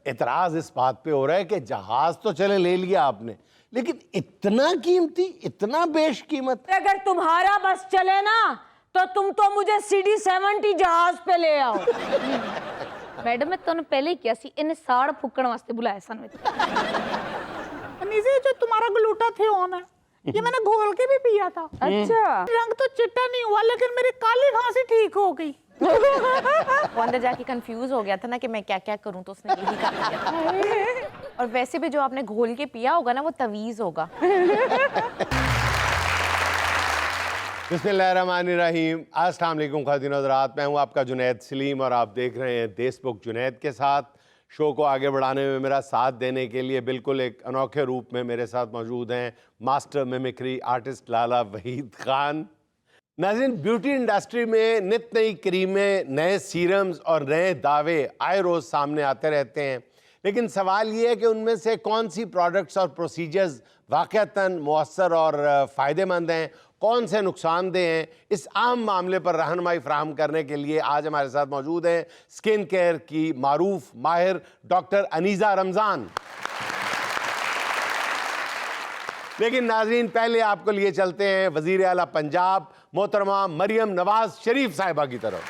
एतराज इस बात पे हो रहा है कि जहाज तो चले ले लिया आपने, लेकिन इतना कीमती, इतना बेशकीमत। अगर तुम्हारा बस चले ना तो तुम तो मुझे CD-70 जहाज पे ले आओ। मैडम मैं तुहानू पहले ही किया सी इन्हें साड़ फूकण वास्ते बुलाया सन। अनीसे जो तुम्हारा ग्लूटाथियोन है ये मैंने घोल के भी पिया था। अच्छा रंग तो चिट्टा नहीं हुआ लेकिन मेरी काली खांसी ठीक हो गई। वो अंदर जाके कंफ्यूज हो गया था ना कि मैं क्या क्या करूं, तो उसने यही कर दिया। और वैसे भी जो आपने घोल के पिया होगा ना वो तवीज होगा। बिस्मिल्लाहिर्रहमानिर्रहीम। अस्सलाम वालेकुम ख़ातिन हज़रात, मैं हूँ आपका जुनैद सलीम और आप देख रहे हैं देशबुक जुनैद के साथ। शो को आगे बढ़ाने में मेरा साथ देने के लिए बिल्कुल एक अनोखे रूप में मेरे साथ मौजूद हैं मास्टर मिमिक्री आर्टिस्ट लाला वहीद खान। नाज़रीन, ब्यूटी इंडस्ट्री में नित नई क्रीमें, नए सीरम्स और नए दावे आए रोज़ सामने आते रहते हैं, लेकिन सवाल ये है कि उनमें से कौन सी प्रोडक्ट्स और प्रोसीजर्स वाक़अतन मौसर और फ़ायदेमंद हैं, कौन से नुकसानदेह हैं। इस आम मामले पर रहनुमाई फराहम करने के लिए आज हमारे साथ मौजूद हैं स्किन केयर की मारूफ माहिर डॉक्टर अनीज़ा रमज़ान। लेकिन नाजरीन, पहले आपको लिए चलते हैं वज़ीर आला पंजाब मोहतरमा मरियम नवाज शरीफ साहिबा की तरफ।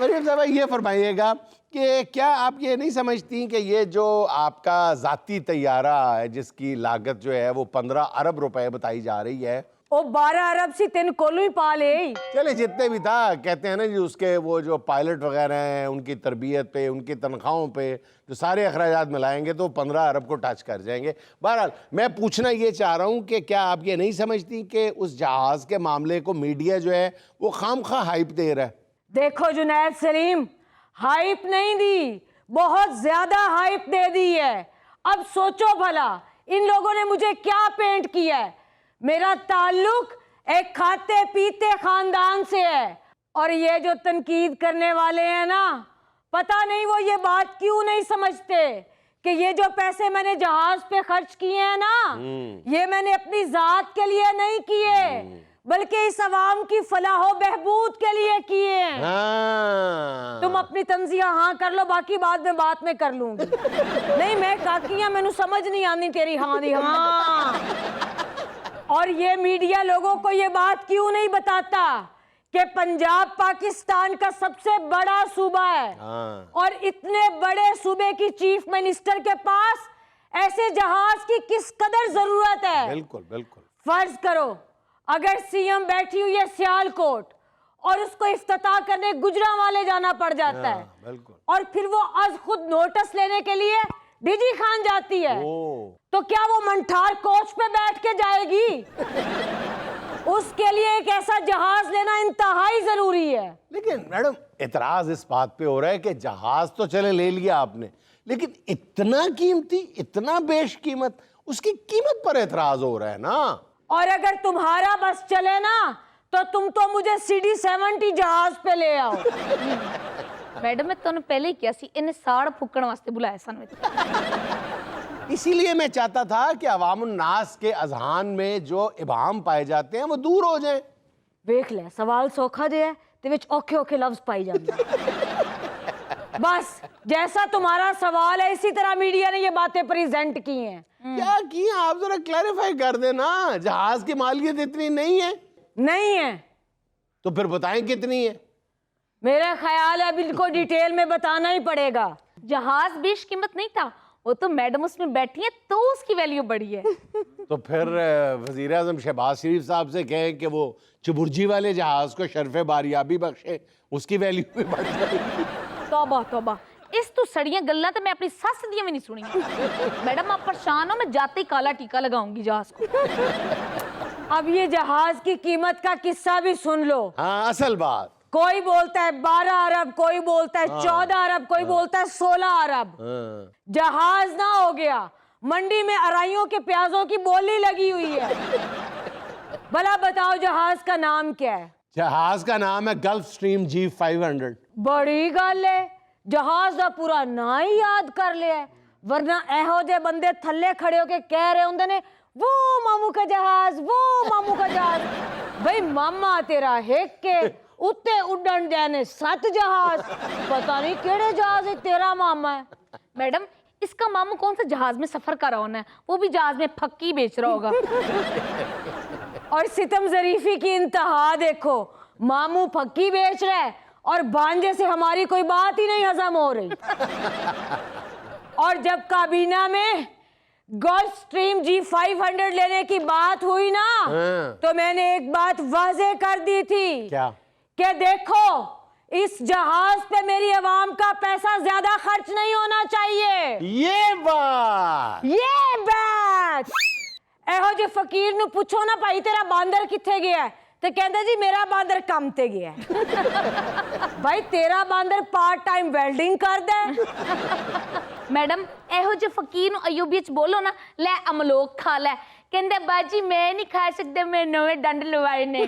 मरियम साहिबा, ये फरमाइएगा कि क्या आप ये नहीं समझती कि ये जो आपका ज़ाती तैयारा है जिसकी लागत जो है वो 15 अरब रुपए बताई जा रही है, ओ 12 अरब सी तेन कोलू ही पा ले। चले जितने भी था, कहते हैं ना जी उसके वो जो पायलट वगैरह हैं उनकी तरबियत पे, उनकी तनख्वाहों पे जो सारे अखराजात मिलाएंगे तो 15 अरब को टच कर जाएंगे। बहरहाल मैं पूछना ये चाह रहा हूँ कि क्या आप ये नहीं समझती कि उस जहाज़ के मामले को मीडिया जो है वो खामखा हाइप दे रहा है? देखो जुनैद सलीम, हाइप नहीं दी, बहुत ज्यादा हाइप दे दी है। अब सोचो भला इन लोगों ने मुझे क्या पेंट किया है। मेरा ताल्लुक एक खाते पीते खानदान से है और ये जो तनकीद करने वाले हैं ना, पता नहीं वो ये बात क्यों नहीं समझते कि ये जो पैसे मैंने जहाज पे खर्च किए हैं ना, ये मैंने अपनी जात के लिए नहीं किए बल्कि इस अवाम की फलाहो बहबूद के लिए किए हैं। तुम अपनी तंजिया हाँ कर लो, बाकी बात में कर लूंगी। नहीं मैं काकियां मैनू समझ नहीं आनी तेरी हाँ दी हाँ। और ये मीडिया लोगों को ये बात क्यों नहीं बताता कि पंजाब पाकिस्तान का सबसे बड़ा सूबा है और इतने बड़े सूबे की चीफ मिनिस्टर के पास ऐसे जहाज की किस कदर जरूरत है। बिल्कुल बिल्कुल। फर्ज करो अगर सीएम बैठी हुई है सियालकोट और उसको इफ्तिताह करने गुजरांवाले जाना पड़ जाता है, बिल्कुल, और फिर वो आज खुद नोटिस लेने के लिए डीजी खान जाती है, तो क्या वो मंठार कोच पे बैठ के जाएगी? उसके लिए एक ऐसा जहाज लेना इंतहाई जरूरी है। लेकिन मैडम, एतराज इस बात पे हो रहा है कि जहाज तो चले ले लिया आपने, लेकिन इतना कीमती, इतना बेशकीमत, उसकी कीमत पर एतराज हो रहा है ना। और अगर तुम्हारा बस चले ना तो तुम तो मुझे CD-70 जहाज पे ले आओ। मैडम मैं तुहानू पहले ही किया सी इन्हें साड़ फूकण वास्ते बुलाया सन। इसीलिए मैं चाहता था कि अवामुन नास के अजहान में जो इबाम पाए जाते हैं वो दूर हो जाएं। देख ले सवाल सौखा जे है ते विच औखे औखे लफ्ज पाई जाते। बस जैसा तुम्हारा सवाल है इसी तरह मीडिया ने ये बातें प्रेजेंट की हैं। क्या की आप जरा क्लैरिफाई कर देना, जहाज की मालियत इतनी नहीं है। नहीं है तो फिर बताएं कितनी है। मेरा ख्याल है अब इनको डिटेल में बताना ही पड़ेगा। जहाज बेशकीमत नहीं था, वो तो मैडम उसमें बैठी है तो उसकी वैल्यू बढ़ी है। तो फिर वजीर आजम शहबाज शरीफ साहब से कहें कि वो चुबुर्जी वाले जहाज को शर्फ बारियाबी बख्शे, उसकी वैल्यू भी बढ़ जाएगी। तौबा तौबा, इस तो सड़ियां गल्ला तो मैं अपनी सस दियां भी नहीं सुनी। मैडम आप परेशान हो, मैं जाते ही काला टीका लगाऊंगी जहाज को। अब ये जहाज की कीमत का किस्सा भी सुन लो। हाँ, असल बात। कोई बोलता है 12 अरब, कोई बोलता है 14 अरब, कोई बोलता है 16 अरब। जहाज ना हो गया, मंडी में अराइयों के प्याजों की बोली लगी हुई है। भला बताओ जहाज का नाम क्या है? जहाज का नाम है गल्फ स्ट्रीम G500। बड़ी गल है, जहाज का पूरा ना ही याद कर लिया, वरना एहो जे बंदे थल्ले खड़े होके कह रहे होंगे ने वो मामू का जहाज, वो मामू का जहाज। भाई मामा तेरा हेक के उत्ते उड़न देने 7 जहाज। पता नहीं केड़े जहाज है तेरा मामा है। मैडम इसका मामू कौन सा जहाज में सफर कर रहा होना है, वो भी जहाज में फक्की बेच रहा होगा। और सितम जरीफी की इंतहा देखो, मामू फक्की बेच रहा है और भांजे से हमारी कोई बात ही नहीं हजम हो रही। और जब काबीना में गल्फ स्ट्रीम G500 लेने की बात हुई ना, तो मैंने एक बात वाजे कर दी थी। क्या? कि देखो इस जहाज पे मेरी आवाम का पैसा ज्यादा खर्च नहीं होना चाहिए। ये बात एहो जे फकीर नु पूछो ना भाई तेरा बांदर किथे गया है, तो कहते जी मेरा बांदर काम ते गया है। भाई तेरा बांदर पार्ट टाइम वेल्डिंग कर दे। मैडम एहो जे फकीर नु अयूबी च बोलो ना, ले अमलोक खा ले, कहंदे बाजी मैं नहीं खा सकते, मैं नवे डंड लवाए ने।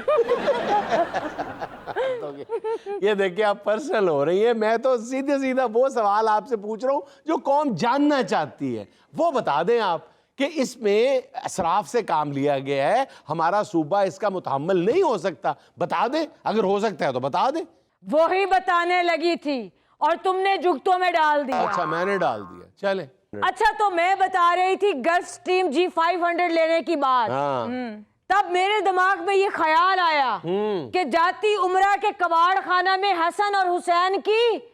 ये देखिए आप पर्सनल हो रही है। मैं तो सीधे सीधा वो सवाल आपसे पूछ रहा हूं जो कौम जानना चाहती है। वो बता दें आप कि इसमें असराफ से काम लिया गया है, हमारा सूबा इसका मुतहम्मिल नहीं हो सकता। बता दें, अगर हो सकता है तो बता दें। वो ही बताने लगी थी और तुमने जुगतों में डाल दिया। अच्छा मैंने डाल दिया, चले। अच्छा तो मैं बता रही थी गल्फ स्ट्रीम G500 लेने की बात। हाँ। तब मेरे दिमाग में ये ख्याल आया कि जाती उमरा के कबाड़ खाना में हसन और हुसैन की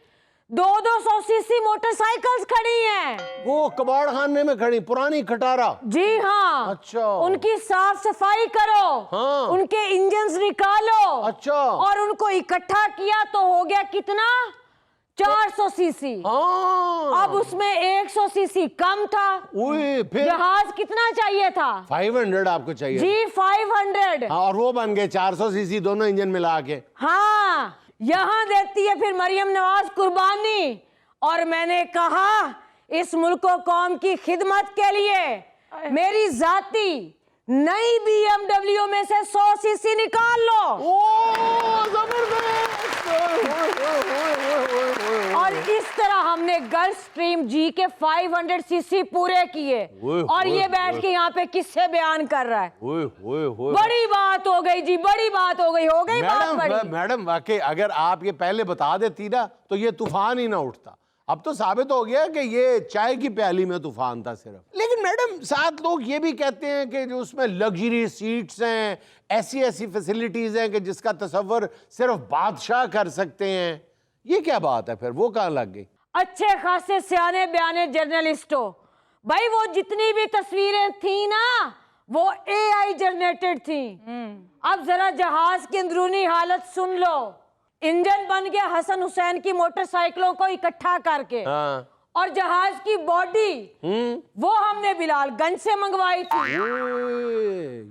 200 सीसी मोटरसाइकिल्स खड़ी हैं। वो कबाड़ खाने में खड़ी पुरानी खटारा। जी हाँ। अच्छा। उनकी साफ सफाई करो। हाँ। उनके इंजन्स निकालो। अच्छा। और उनको इकट्ठा किया तो हो गया कितना, 400 सीसी। हाँ। अब उसमें 100 सीसी कम था। फिर जहाज कितना चाहिए था? 500 आपको चाहिए। G500। हाँ, और वो बन गए 400 सीसी दोनों इंजन मिला के। हाँ, यहां देती है फिर मरियम नवाज कुर्बानी। और मैंने कहा इस मुल्क को कौम की खिदमत के लिए मेरी जाती नई BMW में से 100 सीसी निकाल लो। और इस तरह हमने गल्फ स्ट्रीम G के 500 सीसी पूरे किए। और ये बैठ के यहाँ पे किससे बयान कर रहा है। बड़ी बात हो गई जी, बड़ी बात हो गई बात बड़ी। मैडम वाकई अगर आप ये पहले बता देती ना तो ये तूफान ही ना उठता। अब तो साबित हो गया कि ये चाय की प्याली में तूफान था सिर्फ। लेकिन मैडम साथ लोग ये भी कहते हैं कि जो उसमें लग्जरी सीट्स हैं, ऐसी फैसिलिटीज हैं कि जिसका तसव्वुर सिर्फ बादशाह कर सकते हैं। ये क्या बात है फिर, वो कहाँ लग गई? अच्छे खासे सियाने बयाने जर्नलिस्टो, भाई वो जितनी भी तस्वीरें थी ना वो AI जनरेटेड थी। अब जरा जहाज की अंदरूनी हालत सुन लो। इंजन बन गया हसन हुसैन की मोटरसाइकिलों को इकट्ठा करके। हाँ। और जहाज की बॉडी वो हमने बिलालगंज से मंगवाई थी।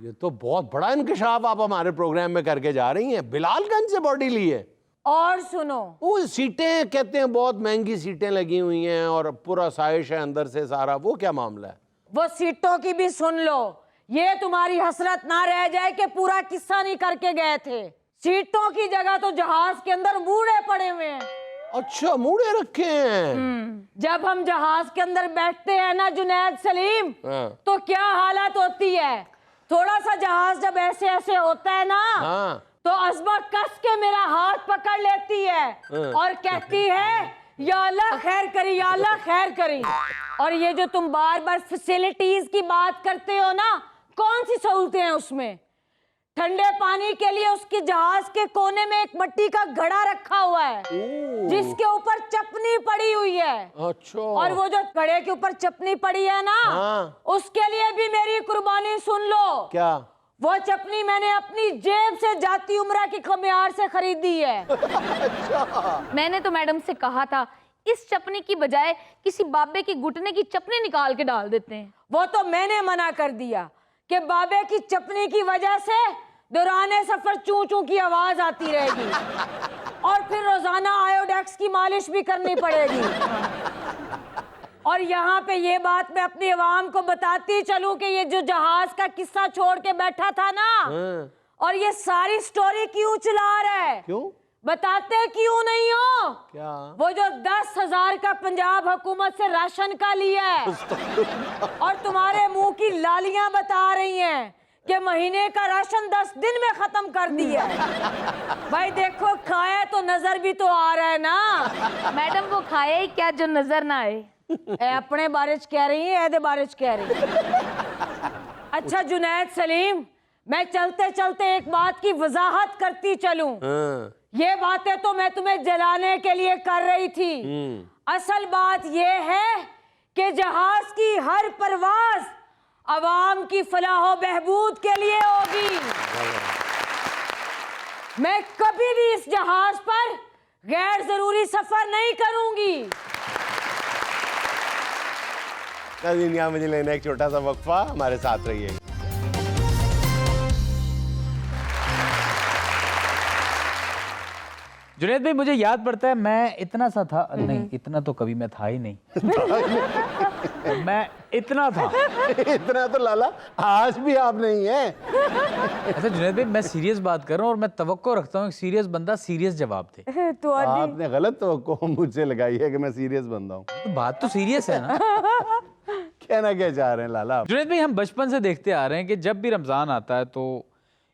ये तो बहुत बड़ा इंकशाफ आप हमारे प्रोग्राम में करके जा रही हैं। बिलालगंज से बॉडी ली है। और सुनो, वो सीटें कहते हैं बहुत महंगी सीटें लगी हुई हैं और पूरा साइश है अंदर से सारा, वो क्या मामला है? वो सीटों की भी सुन लो, ये तुम्हारी हसरत ना रह जाए कि पूरा किस्सा नहीं करके गए थे। सीटों की जगह तो जहाज के अंदर मूड़े पड़े हुए हैं। अच्छा, मूड़े रखे हैं। जब हम जहाज के अंदर बैठते हैं ना जुनैद सलीम, तो क्या हालत होती है। थोड़ा सा जहाज जब ऐसे ऐसे होता है ना, तो अज़मा कस के मेरा हाथ पकड़ लेती है और कहती है या अल्लाह खैर करी, या अल्लाह खैर करी। और ये जो तुम बार बार फैसिलिटीज की बात करते हो ना, कौन सी सहूलतें हैं उसमें? ठंडे पानी के लिए उसकी जहाज के कोने में एक मिट्टी का घड़ा रखा हुआ है जिसके ऊपर चपनी पड़ी हुई है। अच्छा। और वो जो घड़े के ऊपर चपनी पड़ी है ना, उसके लिए भी मेरी कुर्बानी सुन लो। क्या? वो चपनी मैंने अपनी जेब से जाती उम्रा की खमियार से खरीदी है। अच्छा। मैंने तो मैडम से कहा था इस चपनी की बजाय किसी बाबे की घुटने की चपनी निकाल के डाल देते हैं। वो तो मैंने मना कर दिया कि बाबे की चपनी की वजह से दौराने सफर चू चू की आवाज आती रहेगी और फिर रोजाना आयोडेक्स की मालिश भी करनी पड़ेगी। और यहाँ पे ये बात मैं अपनी आवाम को बताती चलूं कि ये जो जहाज का किस्सा छोड़ के बैठा था ना, और ये सारी स्टोरी क्यों चला रहा है? क्यों? बताते क्यों नहीं हो? क्या? वो जो 10,000 का पंजाब हुकूमत से राशन का लिया है और तुम्हारे मुंह की लालियां बता रही हैं कि महीने का राशन 10 दिन में खत्म कर दिया है। भाई देखो, खाया तो नजर भी तो आ रहा है ना। मैडम वो खाया ही क्या जो नजर ना आए। ए अपने बारे च कह रही है, एदे बारे च कह रही है। अच्छा जुनैद सलीम, मैं चलते चलते एक बात की वजाहत करती चलूं। ये बातें तो मैं तुम्हें जलाने के लिए कर रही थी। असल बात ये है कि जहाज की हर परवाज अवाम की फलाह बहबूद के लिए होगी। मैं कभी भी इस जहाज पर गैर जरूरी सफर नहीं करूंगी। नाज़रीन, यहाँ मुझे लेना एक छोटा सा वक्फा, हमारे साथ रहिए। जुनैद भाई, मुझे याद पड़ता है मैं इतना सा था, नहीं इतना तो कभी मैं था ही नहीं। मैं इतना था। इतना तो लाला आज भी आप नहीं है। अच्छा जुनैद भाई, मैं सीरियस बात कर रहा हूँ और मैं तवक्को रखता हूँ एक सीरियस बंदा सीरियस जवाब दे। तो आपने गलत तो मुझसे लगाई है कि मैं सीरियस बंदा हूँ। तो बात तो सीरियस है ना। कहना क्या चाह रहे हैं लाला आप? जुनैद भाई, हम बचपन से देखते आ रहे हैं कि जब भी रमजान आता है तो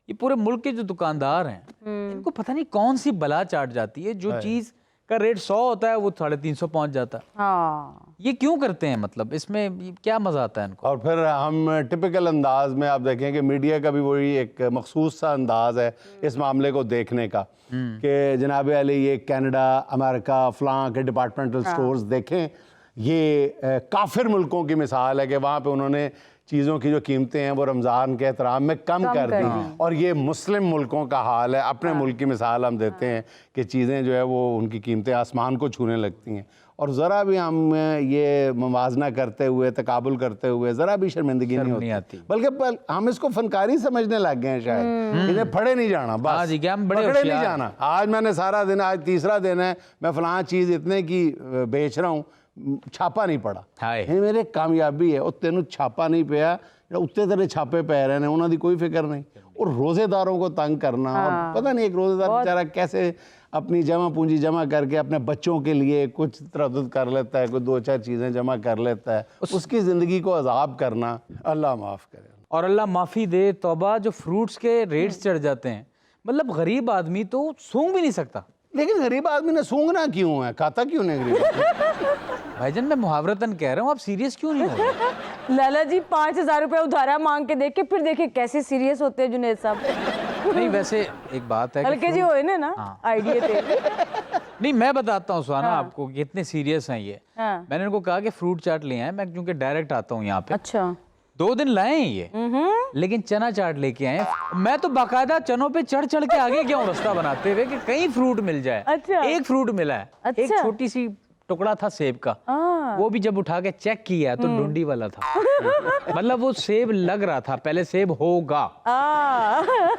ये पूरे मुल्क के जो दुकानदार हैं इनको पता नहीं कौन सी बला चाट जाती है, जो चीज का रेट 100 होता है वो 350 पहुंच जाता है। हाँ, ये क्यों करते हैं, मतलब इसमें ये क्या मजा आता है इनको? और फिर हम टिपिकल अंदाज में आप देखें कि मीडिया का भी वही एक मखसूस सा अंदाज है इस मामले को देखने का कि जनाब अली ये कनाडा, अमेरिका, फलां के डिपार्टमेंटल स्टोर्स देखें, ये काफिर मुल्कों की मिसाल है कि वहाँ पे उन्होंने चीज़ों की जो कीमतें हैं वो रमज़ान के एहतराम में कम कर दी। और ये मुस्लिम मुल्कों का हाल है। अपने मुल्क की मिसाल हम देते हैं कि चीज़ें जो है वो उनकी कीमतें आसमान को छूने लगती हैं। और ज़रा भी हम ये मुवाजना करते हुए, तकाबुल करते हुए ज़रा भी शर्मिंदगी नहीं होती, बल्कि हम इसको फनकारी समझने लग गए हैं शायद। इन्हें पढ़े नहीं जाना, बस पकड़े नहीं जाना। आज मैंने सारा दिन, आज तीसरा दिन है, मैं फलां चीज़ इतने की बेच रहा हूँ, छापा नहीं पड़ा। ये मेरे कामयाबी है। और तेन छापा नहीं पिया, उत्ते तेरे छापे पै रहे हैं, उन्होंने कोई फिक्र नहीं। और रोजेदारों को तंग करना, और पता नहीं एक रोजेदार बेचारा कैसे अपनी जमा पूंजी जमा करके अपने बच्चों के लिए कुछ तरद्दुद कर लेता है, कोई 2-4 चीजें जमा कर लेता है, उसकी जिंदगी को अजाब करना, अल्लाह माफ करे। और अल्लाह माफी दे, तौबा। जो फ्रूट्स के रेट्स चढ़ जाते हैं, मतलब गरीब आदमी तो सूंघ भी नहीं सकता। लेकिन गरीब आदमी ने सूंघना क्यों है, खाता क्यों नहीं गरीब? भाईजान मैं मुहावरतन कह रहा हूँ, आप सीरियस क्यों नहीं हो रहे? लाला जी 5000 रुपए उधारा मांग के देखे, फिर देखे कैसे सीरियस होते हैं जुनैद साहब। नहीं वैसे एक बात है, हल्के जी होए ना आइडिया थे। नहीं मैं बताता हूँ सुहाना आपको कि कितने सीरियस हैं ये। मैंने इनको कहा कि फ्रूट चाट ले आए, मैं क्योंकि डायरेक्ट आता हूँ यहाँ पे। अच्छा 2 दिन लाए हैं ये, लेकिन चना चाट लेके आए। मैं तो बाकायदा चनों पे चढ़ चढ़ के आगे गया हूँ रास्ता बनाते हुए कि कहीं फ्रूट मिल जाए। अच्छा। एक फ्रूट मिला है, एक छोटी सी टुकड़ा था सेब का, वो भी जब उठा के चेक किया तो डुंडी वाला था। मतलब वो सेब लग रहा था, पहले सेब होगा।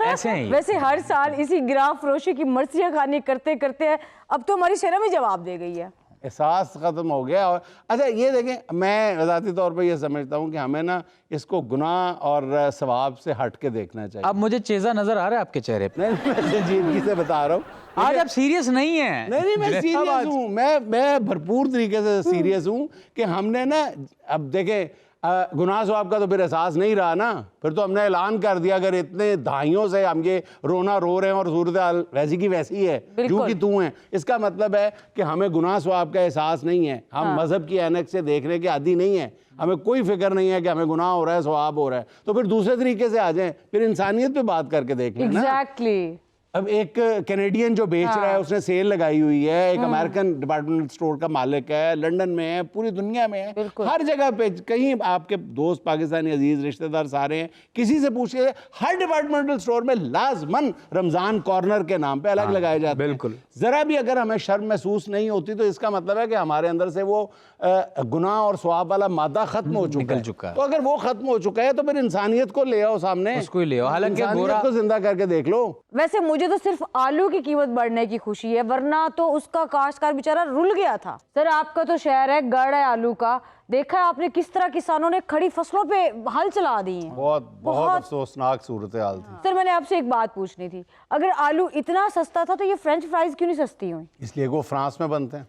ऐसे ही वैसे हर साल इसी गिराम फरोशी की मर्सियाँ खानी करते करते अब तो हमारी शर्म ही जवाब दे गई है। एहसास ख़त्म हो गया। और अच्छा ये देखें, मैं ज़ाती तौर पर ये समझता हूँ कि हमें ना इसको गुनाह और सवाब से हट के देखना चाहिए। अब मुझे चेज़ा नजर आ रहा है आपके चेहरे पे। नहीं, मैं संजीदगी से बता रहा हूँ। आज आप सीरियस नहीं हैं। नहीं मैं सीरियस हूँ, मैं भरपूर तरीके से सीरियस हूँ कि हमने ना, अब देखें गुनाह सवाब का तो फिर एहसास नहीं रहा ना, फिर तो हमने ऐलान कर दिया। अगर इतने दहाइयों से हम ये रोना रो रहे हैं और सूरत हाल वैसी की वैसी है, जो कि तू है, इसका मतलब है कि हमें गुनाह सवाब का एहसास नहीं है। हम मजहब की ऐनक से देखने के आदी नहीं है, हमें कोई फिक्र नहीं है कि हमें गुनाह हो रहा है, सवाब हो रहा है। तो फिर दूसरे तरीके से आ जाएं, फिर इंसानियत पे बात करके देख लें ना। एग्जैक्टली। अब एक कैनेडियन जो बेच रहा है, उसने सेल लगाई हुई है, एक अमेरिकन डिपार्टमेंटल स्टोर का मालिक है, लंदन में है, पूरी दुनिया में है, हर जगह पे। कहीं आपके दोस्त पाकिस्तानी अजीज रिश्तेदार सारे हैं, किसी से पूछिए, हर डिपार्टमेंटल स्टोर में लाजमन रमजान कॉर्नर के नाम पे अलग लगाए जाते हैं। बिल्कुल। जरा भी अगर हमें शर्म महसूस नहीं होती तो इसका मतलब है कि हमारे अंदर से वो गुनाह और सवाब वाला मादा खत्म हो चुका है। तो अगर वो खत्म हो चुका है तो फिर इंसानियत को ले आओ सामने, उसको ही ले आओ। हालांकि इंसानियत को जिंदा करके देख लो। वैसे मुझे तो सिर्फ आलू की कीमत बढ़ने की खुशी है, वरना तो उसका काश्तकार बेचारा रुल गया था। सर आपका तो शहर है, गढ़ है आलू का, देखा है आपने किस तरह किसानों ने खड़ी फसलों पे हल चला दिए हैं। बहुत अफसोसनाक सूरत हाल थी। सर मैंने आपसे एक बात पूछनी थी, अगर आलू इतना सस्ता था तो ये फ्रेंच फ्राइज क्यों नहीं सस्ती हुई? इसलिए वो फ्रांस में बनते हैं।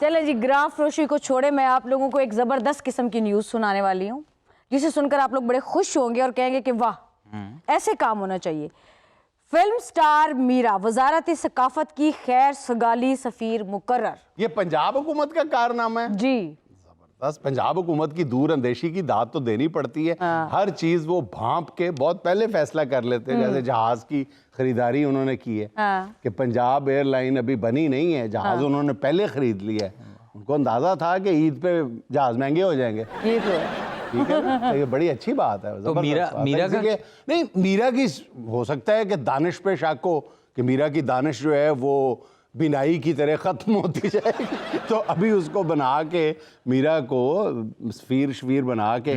चले जी, ग्राफ फरोशी को छोड़े, मैं आप लोगों को एक जबरदस्त किस्म की न्यूज सुनाने वाली हूँ। जिसे सुनकर आप लोग बड़े खुश होंगे और कहेंगे कि वाह ऐसे काम होना चाहिए। फिल्म स्टार मीरा वजारत सकाफत की खैर सगाली सफीर मुकर्रर। ये पंजाब हुकूमत का कारनामा है। जी बस पंजाब हुकूमत की दूर अंदेशी की दाद तो देनी पड़ती है। हर चीज वो भांप के बहुत पहले फैसला कर लेते हैं। जैसे जहाज की खरीदारी उन्होंने की है कि पंजाब एयरलाइन अभी बनी नहीं है, जहाज उन्होंने पहले खरीद लिया है। उनको अंदाजा था कि ईद पे जहाज महंगे हो जाएंगे। ये तो है। ठीक है ना? तो ये बड़ी अच्छी बात है। तो जबरदस्त बात है। मीरा का इसीलिए नहीं, मीरा की हो सकता है कि दानिश पे शक हो कि मीरा की दानिश जो है वो बिनाई की तरह ख़त्म होती जाएगी। तो अभी उसको बना के मीरा को सफीर शफीर बना के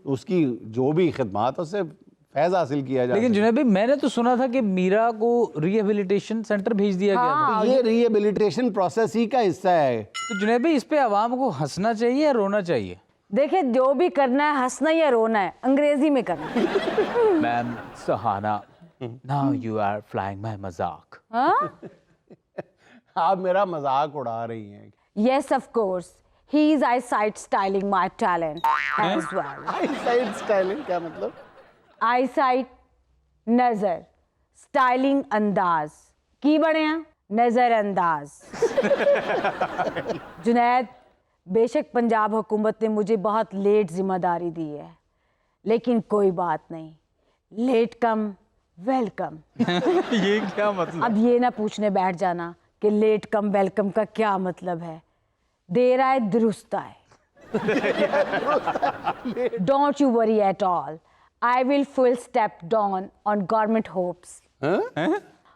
उसकी जो भी खिदमात है उससे फैज़ हासिल किया जाए। लेकिन जुनैद भाई मैंने तो सुना था कि मीरा को रिहेबिलिटेशन सेंटर भेज दिया गया था। ये रिहेबिलिटेशन प्रोसेस ही का हिस्सा है। तो जुनैद भाई इस पे आवाम को हंसना चाहिए या रोना चाहिए? देखिए जो भी करना है हंसना या रोना है अंग्रेजी में करना है। Ma'am Sahana, now you are flying my मजाक। हाँ? आप मेरा मजाक उड़ा रही हैं। Yes, of course. He is eyesight styling my talent as well. Eyesight styling क्या मतलब? Eyesight नजर, स्टाइलिंग अंदाज की बने हैं नजरअंदाज। जुनैद, बेशक पंजाब हुकूमत ने मुझे बहुत लेट जिम्मेदारी दी है, लेकिन कोई बात नहीं, लेट कम वेलकम। ये क्या मतलब? अब ये ना पूछने बैठ जाना कि लेट कम वेलकम का क्या मतलब है। देर आए दुरुस्त आए। Don't you worry at all, I will full step down on government hopes.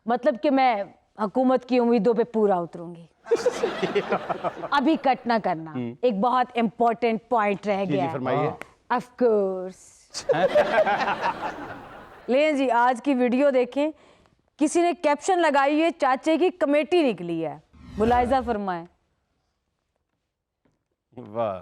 मतलब कि मैं हुकूमत की उम्मीदों पे पूरा उतरूंगी। अभी कट ना करना, एक बहुत इंपॉर्टेंट पॉइंट रह गया है। फरमाइए। Of course. ले जी आज की वीडियो देखें, किसी ने कैप्शन लगाई है चाचे की कमेटी निकली है, मुलाहिजा फरमाएं। वाह।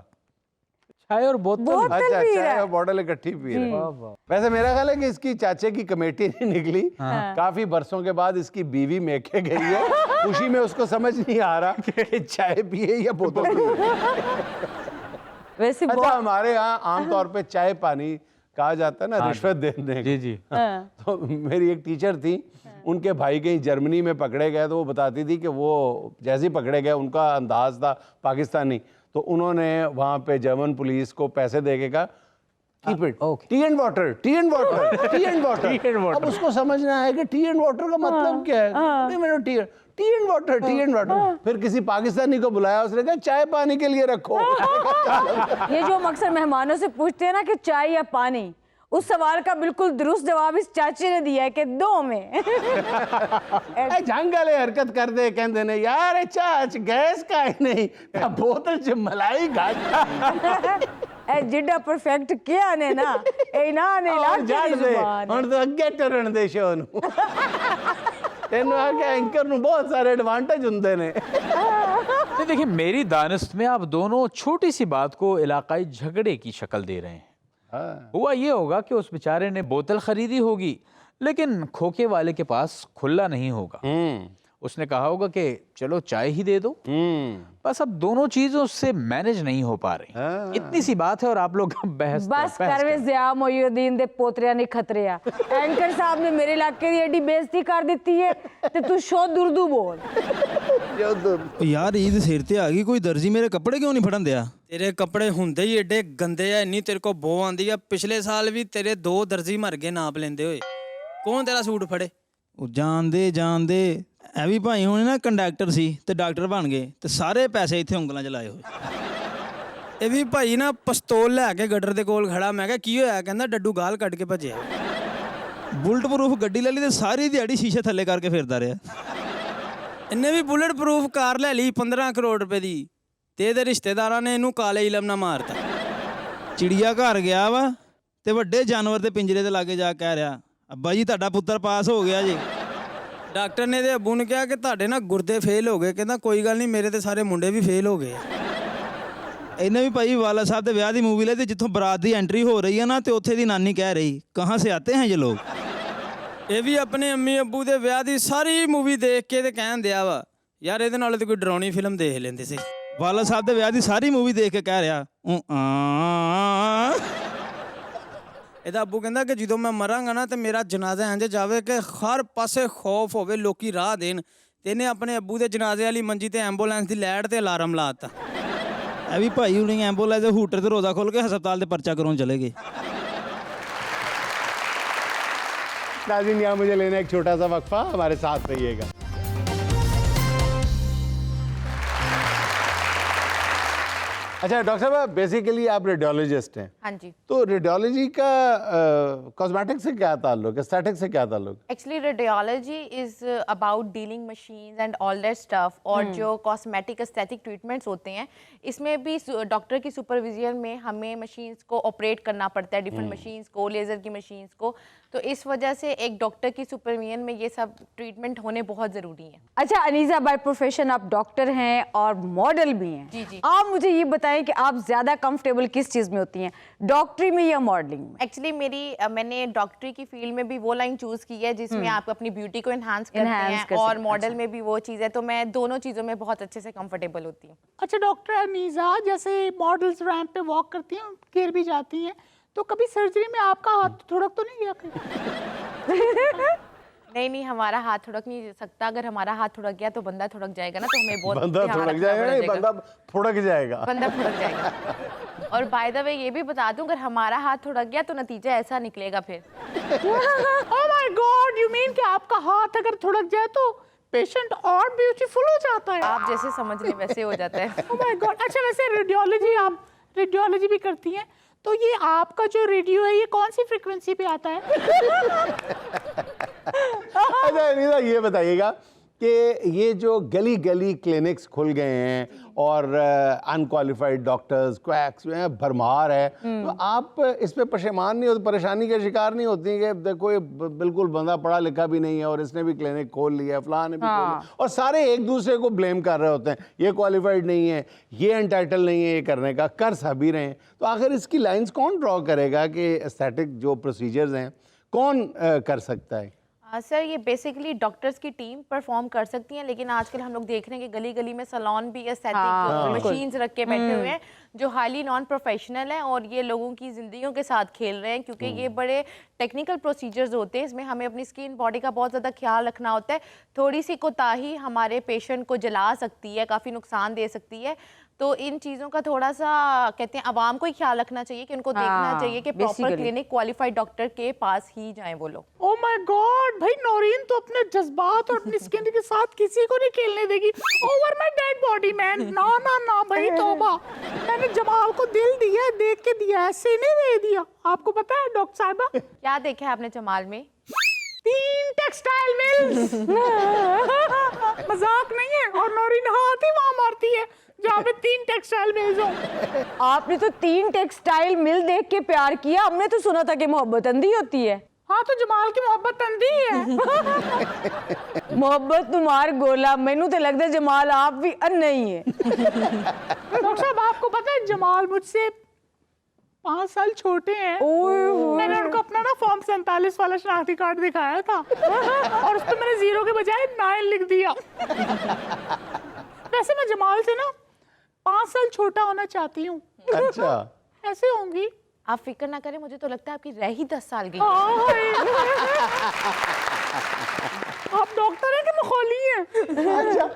चाय और बोतल। बोतल अच्छा पी चाय रहा है। और बॉटल इकट्ठी पी रहे हैं। वैसे मेरा ख्याल है कि इसकी चाचे की कमेटी नहीं निकली। काफी बरसों के बाद इसकी बीवी मेके गई है। खुशी में उसको समझ नहीं आ रहा कि चाय पिए या बोतल पिए। वैसे अच्छा हमारे यहाँ आमतौर पे चाय पानी कहा जाता है ना रिश्वत देने जी जी। तो मेरी एक टीचर थी, उनके भाई कहीं जर्मनी में पकड़े गए तो वो बताती थी कि वो जैसे ही पकड़े गए उनका अंदाज था पाकिस्तानी, तो उन्होंने वहाँ पे जर्मन पुलिस को पैसे दे के कहा keep it T and water, T and water, T and water. अब उसको समझना है कि टी एंड वाटर का मतलब क्या है। नहीं मेरा T and water, T and water. फिर किसी पाकिस्तानी को बुलाया, उसने कहा चाय पानी के लिए रखो। ये जो हम अक्सर मेहमानों से पूछते हैं ना कि चाय या पानी, उस सवाल का बिल्कुल दुरुस्त जवाब इस चाची ने दिया है कि दो में। जंगले हरकत कर दे कहते ने यार चाच गैस का ही नहीं बोतल च मलाई घाट ए जिड्डा परफेक्ट किया ने ना ए ना ने लाग जड़ दे हुन तो अगे टरन दे शो नु तेनु आके एंकर नु बहुत सारे एडवांटेज हुंदे ने। तो देखिए मेरी दानिश में आप दोनों छोटी सी बात को इलाकाई झगड़े की शक्ल दे रहे हैं। हुआ ये होगा कि उस बेचारे ने बोतल खरीदी होगी लेकिन खोखे वाले के पास खुला नहीं होगा। उसने कहा होगा कि चलो चाय ही दे दो। बस अब दोनों चीजों से मैनेज नहीं हो पा रही। इतनी सी बात है और आप लोग बहस बस करवे ज़िया मोइनुद्दीन दे पोतरिया ने खतरिया। एंकर साहब ने मेरे इलाके की एडी बेइज्जती कर दी है ते तू शुद्ध उर्दू बोल। यार ईद सिर ते आ गई, कोई दर्जी मेरे कपड़े क्यों नहीं फड़न दिया? तेरे कपड़े हुंदे ही एडे गंदे आ, इन्नी तेरे को बो आंदी आ। पिछले साल भी तेरे 2 दर्जी मर गए नाप लेंदे होए। कौन तेरा सूट फड़े? जान दे ਇਹ ਵੀ ਭਾਈ ਹੁਣ ਨਾ ਕੰਡਕਟਰ ਸੀ ਤੇ ਡਾਕਟਰ ਬਣ ਗਏ ਤੇ ਸਾਰੇ ਪੈਸੇ ਇੱਥੇ ਉਂਗਲਾਂ 'ਚ ਲਾਏ ਹੋਏ। ਇਹ ਵੀ ਭਾਈ ਨਾ ਪਿਸਤੌਲ ਲੈ ਕੇ ਗੱਡਰ ਦੇ ਕੋਲ ਖੜਾ। ਮੈਂ ਕਿਹਾ ਕੀ ਹੋਇਆ? ਕਹਿੰਦਾ ਡੱਡੂ ਗਾਲ ਕੱਢ ਕੇ ਭੱਜਿਆ। ਬੁਲਟ ਪ੍ਰੂਫ ਗੱਡੀ ਲੈ ਲਈ ਤੇ ਸਾਰੀ ਦਿਹਾੜੀ ਸ਼ੀਸ਼ੇ ਥੱਲੇ ਕਰਕੇ ਫਿਰਦਾ ਰਿਹਾ। ਇਹਨੇ ਵੀ ਬੁਲਟ ਪ੍ਰੂਫ ਕਾਰ ਲੈ ਲਈ 15 ਕਰੋੜ ਰੁਪਏ ਦੀ ਤੇ ਇਹਦੇ ਰਿਸ਼ਤੇਦਾਰਾਂ ਨੇ ਇਹਨੂੰ ਕਾਲੇ ਇਲਮ ਨਾਲ ਮਾਰਤਾ। ਚਿੜੀਆ ਘਰ ਗਿਆ ਵਾ ਤੇ ਵੱਡੇ ਜਾਨਵਰ ਦੇ ਪਿੰਜਰੇ ਦੇ ਲਾਗੇ ਜਾ ਕਹਿ ਰਿਹਾ ਅੱਬਾ ਜੀ ਤੁਹਾਡਾ ਪੁੱਤਰ ਪਾਸ ਹੋ ਗਿਆ ਜੀ। ਡਾਕਟਰ ਨੇ ਇਹਦੇ ਅੱਬੂ ਨੂੰ ਕਿਹਾ ਕਿ ਤੁਹਾਡੇ ਨਾ ਗੁਰਦੇ ਫੇਲ ਹੋ ਗਏ। ਕਹਿੰਦਾ ਕੋਈ ਗੱਲ ਨਹੀਂ, ਮੇਰੇ ਤੇ ਸਾਰੇ ਮੁੰਡੇ ਵੀ ਫੇਲ ਹੋ ਗਏ। ਇਹਨੇ ਵੀ ਭਾਈ ਵਾਲਾ ਸਾਹਿਬ ਦੇ ਵਿਆਹ ਦੀ ਮੂਵੀ ਲਈ ਤੇ ਜਿੱਥੋਂ ਬਰਾਤ ਦੀ ਐਂਟਰੀ ਹੋ ਰਹੀ ਹੈ ਨਾ ਤੇ ਉੱਥੇ ਦੀ ਨਾਨੀ ਕਹਿ ਰਹੀ ਕਹਾਂ ਸੇ ਆਤੇ हैं ये लोग। ਇਹ ਵੀ ਆਪਣੇ ਅੰਮੀ ਅੱਬੂ ਦੇ ਵਿਆਹ ਦੀ ਸਾਰੀ ਮੂਵੀ ਦੇਖ ਕੇ ਤੇ ਕਹਿਣ ਦਿਆ ਵਾ ਯਾਰ ਇਹਦੇ ਨਾਲ ਤੇ ਕੋਈ ਡਰਾਉਣੀ ਫਿਲਮ ਦੇਖ ਲੈਂਦੇ ਸੀ। ਵਾਲਾ ਸਾਹਿਬ ਦੇ ਵਿਆਹ ਦੀ ਸਾਰੀ ਮੂਵੀ ਦੇਖ ਕੇ ਕਹਿ ਰਿਹਾ ਇਹਦਾ ਅੱਬੂ ਕਹਿੰਦਾ ਕਿ ਜਦੋਂ ਮੈਂ ਮਰਾਂਗਾ ਨਾ ਤੇ ਮੇਰਾ ਜਨਾਜ਼ਾ ਇੰਜ ਜਾਵੇ ਕਿ ਹਰ ਪਾਸੇ ਖੌਫ ਹੋਵੇ, ਲੋਕੀ ਰਾਹ ਦੇਣ। ਤੇ ਇਹਨੇ ਆਪਣੇ ਅੱਬੂ ਦੇ ਜਨਾਜ਼ੇ ਵਾਲੀ ਮੰਜੀ ਤੇ ਐਂਬੂਲੈਂਸ ਦੀ ਲਾਈਟ ਤੇ ਅਲਾਰਮ ਲਾਤਾ। ਇਹ ਵੀ ਭਾਈ ਹੁਣੀ ਐਂਬੂਲੈਂਸ ਦੇ ਹੂਟਰ ਤੇ ਰੋਜ਼ਾ ਖੋਲ ਕੇ ਹਸਪਤਾਲ ਦੇ ਪਰਚਾ ਕਰਾਉਣ चले गए। नाज़रीन, यहाँ मुझे लेना एक छोटा सा वक्फा, हमारे साथ रहिएगा। अच्छा डॉक्टर साहब, बेसिकली आप रेडियोलॉजिस्ट हैं, हाँ जी। तो रेडियोलॉजी का कॉस्मेटिक से क्या ताल्लुक, एस्थेटिक से क्या ताल्लुक? Actually radiology is about dealing machines and all that stuff. और जो कॉस्मेटिक एस्थेटिक ट्रीटमेंट्स होते हैं इसमें भी डॉक्टर की सुपरविजन में हमें मशीन्स को ऑपरेट करना पड़ता है, डिफरेंट मशीन्स को, लेज़र की मशीन्स को। तो इस वजह से एक डॉक्टर की सुपरविजन में ये सब ट्रीटमेंट होने बहुत ज़रूरी है। अच्छा अनीसा, बाय प्रोफेशन आप डॉक्टर हैं और मॉडल भी हैं। जी, जी। आप मुझे ये बताएं कि आप ज्यादा कंफर्टेबल किस चीज में होती हैं, डॉक्टरी में या मॉडलिंग में? एक्चुअली मैंने डॉक्टरी की फील्ड में भी वो लाइन चूज की है जिसमें आप अपनी ब्यूटी को एनहांस करते हैं और मॉडल में भी वो चीज़ है। तो मैं दोनों चीज़ों में बहुत अच्छे से कंफर्टेबल होती हूँ। अच्छा डॉक्टर अनीसा, जैसे मॉडल्स रैंप पे वॉक करती हैं, गिर भी जाती हैं, तो कभी सर्जरी में आपका हाथ थुड़क तो नहीं गया? नहीं, हमारा हाथ थुड़क नहीं सकता। अगर हमारा हाथ थुड़क गया तो बंदा थुड़क जाएगा ना, तो हमें बहुत बंदा ध्यान थुड़क रखना जाएगा नहीं, पड़ेगा। बंदा थुड़क जाएगा। बंदा थुड़क जाएगा। और बाय द वे ये भी बता दूं, अगर हमारा हाथ थुड़क गया तो नतीजा ऐसा निकलेगा फिर। Oh my God, you mean कि आपका हाथ अगर थुड़क जाए तो पेशेंट और ब्यूटीफुल हो जाता है? आप जैसे समझ लें वैसे हो जाता है। Oh my God. अच्छा वैसे रेडियोलॉजी, आप रेडियोलॉजी भी करती हैं, तो ये आपका जो रेडियो है ये कौन सी फ्रीक्वेंसी पे आता है? अच्छा अनीसा, ये बताइएगा कि ये जो गली गली क्लिनिक्स खुल गए हैं और अनक्वालिफाइड डॉक्टर्स, क्वैक्स जो हैं भरमार है, तो आप इस पे परेशान नहीं होती, परेशानी का शिकार नहीं होती कि देखो ये बिल्कुल बंदा पढ़ा लिखा भी नहीं है और इसने भी क्लिनिक खोल लिया, फलां ने भी खोल लिया, और सारे एक दूसरे को ब्लेम कर रहे होते हैं, ये क्वालिफाइड नहीं है, ये एंटाइटल नहीं है ये करने का, कर सभी रहे हैं। तो आखिर इसकी लाइंस कौन ड्रॉ करेगा कि एस्थेटिक जो प्रोसीजर्स हैं कौन कर सकता है? सर ये बेसिकली डॉक्टर्स की टीम परफॉर्म कर सकती हैं, लेकिन आजकल हम लोग देख रहे हैं कि गली गली में सैलून भी एस्थेटिक मशीन्स रख के बैठे हुए हैं जो हाईली नॉन प्रोफेशनल हैं और ये लोगों की ज़िंदगियों के साथ खेल रहे हैं, क्योंकि ये बड़े टेक्निकल प्रोसीजर्स होते हैं। इसमें हमें अपनी स्किन बॉडी का बहुत ज़्यादा ख्याल रखना होता है। थोड़ी सी कोताही हमारे पेशेंट को जला सकती है, काफ़ी नुकसान दे सकती है। तो इन चीज़ों का थोड़ा सा कहते हैं आवाम को ही ख्याल रखना चाहिए कि उनको देखना चाहिए कि प्रॉपर क्लिनिक क्वालिफाइड डॉक्टर के पास ही जाएं वो लोग। ओह माय गॉड, भाई नौरीन तो अपने जज्बात और अपनी स्किन के साथ किसी को नहीं खेलने देगी। Over my dead body man, ना ना ना भाई तौबा। मैंने जमाल को दिल दिया, देख के दिया, ऐसे नहीं दे दिया। आपको पता है डॉक्टर साहिबा क्या देखा है आपने जमाल में? 3 टेक्सटाइल मिल्स। मजाक नहीं है। और नौरीन हाथ ही वहां मारती है जहाँ पे 3 टेक्सटाइल मिल्स हो। आपने तो 3 टेक्सटाइल मिल देख के प्यार किया, हमने तो सुना था कि मोहब्बत अंधी होती है। हाँ तो जमाल की मोहब्बत अंधी है। मोहब्बत तुम्हार गोला, मैनू तो लगता है जमाल आप भी अन्ना ही है। डॉक्टर साहब आपको पता है जमाल मुझसे 5 साल छोटे हैं। मैंने उनको अपना ना फॉर्म 47 वाला शनाख्ती कार्ड दिखाया था और उस पर मैंने 0 के बजाय 9 लिख दिया। वैसे मैं जमाल से ना 5 साल छोटा होना चाहती हूँ। अच्छा ऐसे होंगी? आप फिक्र ना करें, मुझे तो लगता है आपकी रह ही 10 साल की। आप डॉक्टर हैं कि मखौली हैं? अच्छा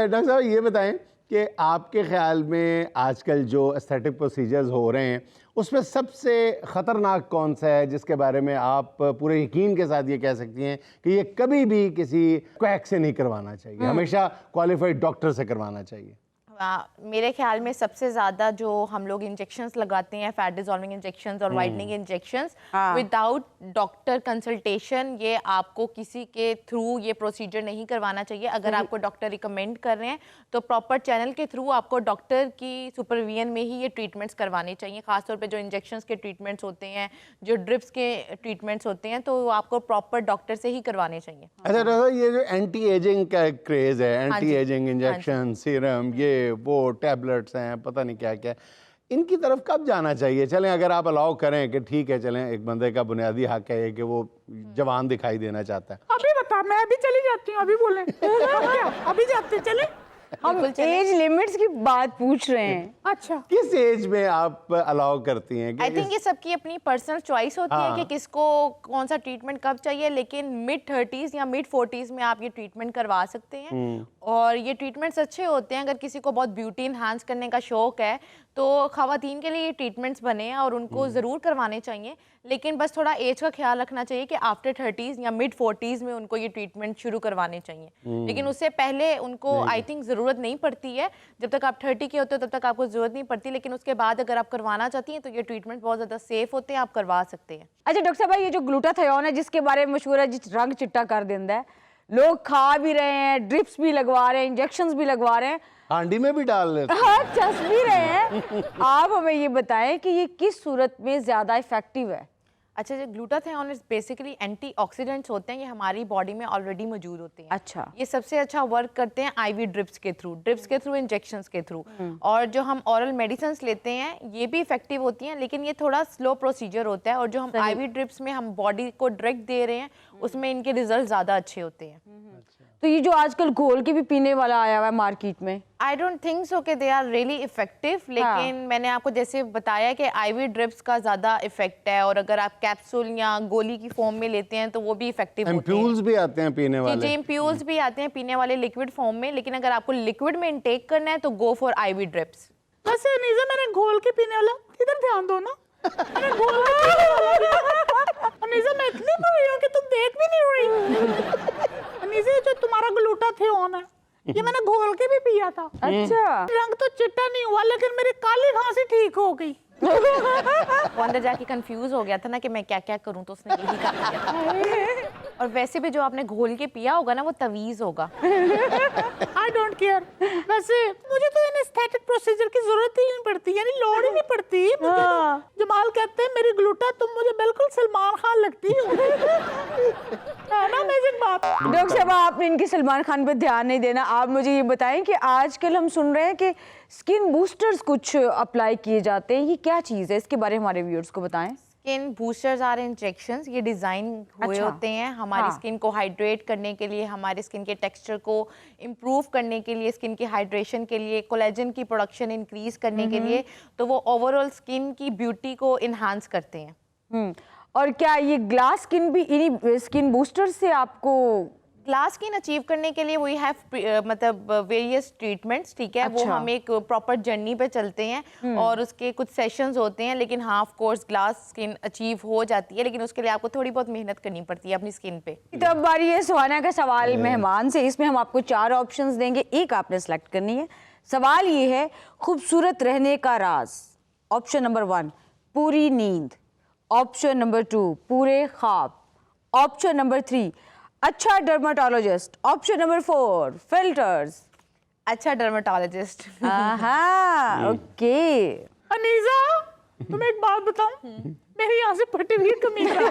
डॉक्टर साहब ये बताएं कि आपके ख्याल में आजकल जो एस्थेटिक प्रोसीजर्स हो रहे हैं उसमें सबसे ख़तरनाक कौन सा है जिसके बारे में आप पूरे यकीन के साथ ये कह सकती हैं कि ये कभी भी किसी क्वैक से नहीं करवाना चाहिए, हमेशा क्वालिफाइड डॉक्टर से करवाना चाहिए? मेरे ख्याल में सबसे ज़्यादा जो हम लोग इंजेक्शंस लगाते हैं, फैट डिसॉल्विंग इंजेक्शंस और whitening injections, without doctor consultation ये आपको किसी के थ्रू ये प्रोसीजर नहीं करवाना चाहिए। अगर आपको डॉक्टर रिकमेंड कर रहे हैं तो प्रॉपर चैनल के थ्रू आपको डॉक्टर की सुपरविजन में ही ये ट्रीटमेंट्स करवाने चाहिए। खासतौर पे जो इंजेक्शंस के ट्रीटमेंट्स होते हैं, जो ड्रिप्स के ट्रीटमेंट्स होते हैं, तो आपको प्रॉपर डॉक्टर से ही करवाने चाहिए। अच्छा डॉक्टर, ये जो एंटी एजिंग का क्रेज़ है, एंटी एजिंग इंजेक्शन, सीरम, ये वो टैबलेट्स हैं, पता नहीं क्या क्या, इनकी तरफ कब जाना चाहिए? चलें अगर आप अलाउ करें कि ठीक है, चलें एक बंदे का बुनियादी हक है कि वो जवान दिखाई देना चाहता है। अभी बता, मैं अभी चली जाती हूँ, अभी बोलें। अभी जाते चले? हम एज लिमिट्स की बात पूछ रहे हैं। अच्छा, किस एज में आप अलाउ करती हैं आई थिंक ये सबकी अपनी पर्सनल चॉइस होती है कि किसको कौन सा ट्रीटमेंट कब चाहिए, लेकिन मिड 30s या मिड 40s में आप ये ट्रीटमेंट करवा सकते हैं। और ये ट्रीटमेंट्स अच्छे होते हैं। अगर किसी को बहुत ब्यूटी इन्हांस करने का शौक है तो ख़वातीन के लिए ये ट्रीटमेंट्स बने हैं और उनको ज़रूर करवाने चाहिए, लेकिन बस थोड़ा एज का ख्याल रखना चाहिए कि आफ्टर 30s या मिड 40s में उनको ये ट्रीटमेंट शुरू करवाने चाहिए। लेकिन उससे पहले उनको आई थिंक ज़रूरत नहीं पड़ती है। जब तक आप 30 के होते हो तब तक आपको ज़रूरत नहीं पड़ती, लेकिन उसके बाद अगर आप करवाना चाहती हैं तो ये ट्रीटमेंट बहुत ज़्यादा सेफ होते हैं, आप करवा सकते हैं। अच्छा डॉक्टर साहब, ये जो ग्लूटाथियोन है जिसके बारे में मशहूर है, जिस रंग चिट्टा कर देता है, लोग खा भी रहे हैं, ड्रिप्स भी लगवा रहे हैं, इंजेक्शंस भी लगवा रहे हैं, हांडी में भी डाल लेते हैं। हाँ चस भी रहे हैं। आप हमें ये बताएं कि ये किस सूरत में ज्यादा इफेक्टिव है? अच्छा, जो ग्लूटाथियोन बेसिकली एंटीऑक्सीडेंट्स होते हैं, ये हमारी बॉडी में ऑलरेडी मौजूद होते हैं। अच्छा। ये सबसे अच्छा वर्क करते हैं आईवी ड्रिप्स के थ्रू, इंजेक्शंस के थ्रू। और जो हम ऑरल मेडिसिन लेते हैं ये भी इफेक्टिव होती हैं, लेकिन ये थोड़ा स्लो प्रोसीजर होता है। और जो हम आईवी ड्रिप्स में हम बॉडी को डायरेक्ट दे रहे हैं उसमें इनके रिजल्ट ज़्यादा अच्छे होते हैं। तो ये जो आजकल घोल के भी पीने वाला आया हुआ है मार्केट में, आई डोंट थिंक सो कि दे आर रियली इफेक्टिव, लेकिन मैंने आपको जैसे बताया कि आईवी ड्रिप्स का ज़्यादा इफेक्ट है, और अगर आप कैप्सूल या गोली की फॉर्म में लेते हैं तो वो भी इफेक्टिव होते हैं। एम्प्यूल्स भी आते हैं पीने वाले। जी, एम्प्यूल्स भी आते हैं पीने वाले लिक्विड फॉर्म में, लेकिन अगर आपको लिक्विड में इनटेक करना है तो गो फॉर आईवी ड्रिप्स। वैसे अनीसा, मैंने घोल के पीने वाला, इधर ध्यान दो ना, मैंने घोल के पीने वाला। अनीसा, मैं इतनी बुरी हूँ कि तुम देख भी नहीं रही। अनीसा, जो तुम्हारा ग्लूटाथियोन है ये मैंने घोल के भी पिया था। अच्छा। रंग तो चिट्टा नहीं हुआ, लेकिन मेरी काली खांसी ठीक हो गई। वो अंदर जाके कंफ्यूज हो गया था ना कि मैं क्या क्या करूं, तो उसने यही कर दिया। और वैसे भी जो आपने घोल के पिया होगा ना वो तवीज होगा। I don't care. वैसे मुझे तो एनेस्थेटिक प्रोसीजर की जरूरत ही नहीं पड़ती, यानी लोड ही नहीं पड़ती। जमाल कहते हैं मेरी ग्लूटा, तुम मुझे बिल्कुल सलमान खान लगती हो। है ना अमेजिंग बात? डॉक्टर साहब, आपने इनके सलमान खान पे ध्यान नहीं देना। आप मुझे ये बताएं कि आजकल हम सुन रहे हैं कि स्किन बूस्टर्स कुछ अप्लाई किए जाते हैं, ये क्या चीज़ है? इसके बारे में हमारे व्यूअर्स को बताएं। स्किन बूस्टर्स आर इंजेक्शंस, ये डिज़ाइन हुए होते हैं हमारी स्किन को हाइड्रेट करने के लिए, हमारे स्किन के टेक्सचर को इम्प्रूव करने के लिए, स्किन की हाइड्रेशन के लिए, कोलेजन की प्रोडक्शन इंक्रीज करने के लिए। तो वो ओवरऑल स्किन की ब्यूटी को इन्हांस करते हैं। और क्या ये ग्लास स्किन भी इन्हीं स्किन बूस्टर से आपको? ग्लास स्किन अचीव करने के लिए वी हैव मतलब वेरियस ट्रीटमेंट्स, ठीक है। वो हम एक प्रॉपर जर्नी पे चलते हैं और उसके कुछ सेशंस होते हैं, लेकिन हाँ of course glass skin achieve हो जाती है, लेकिन उसके लिए आपको थोड़ी बहुत मेहनत करनी पड़ती है अपनी स्किन पे। तो अब बारी है सुहाना का सवाल मेहमान से। इसमें हम आपको 4 ऑप्शंस देंगे, एक आपने सेलेक्ट करनी है। सवाल ये है, खूबसूरत रहने का राज। ऑप्शन नंबर 1 पूरी नींद, ऑप्शन नंबर 2 पूरे ख्वाब, ऑप्शन नंबर 3 अच्छा डर्मेटोलॉजिस्ट, ऑप्शन नंबर 4 फिल्टर्स। अच्छा डर्मेटोलॉजिस्ट। ओके। अनीसा, तुम्हें एक बात बताऊं, मेरी यहाँ से फटी हुई कमीज है।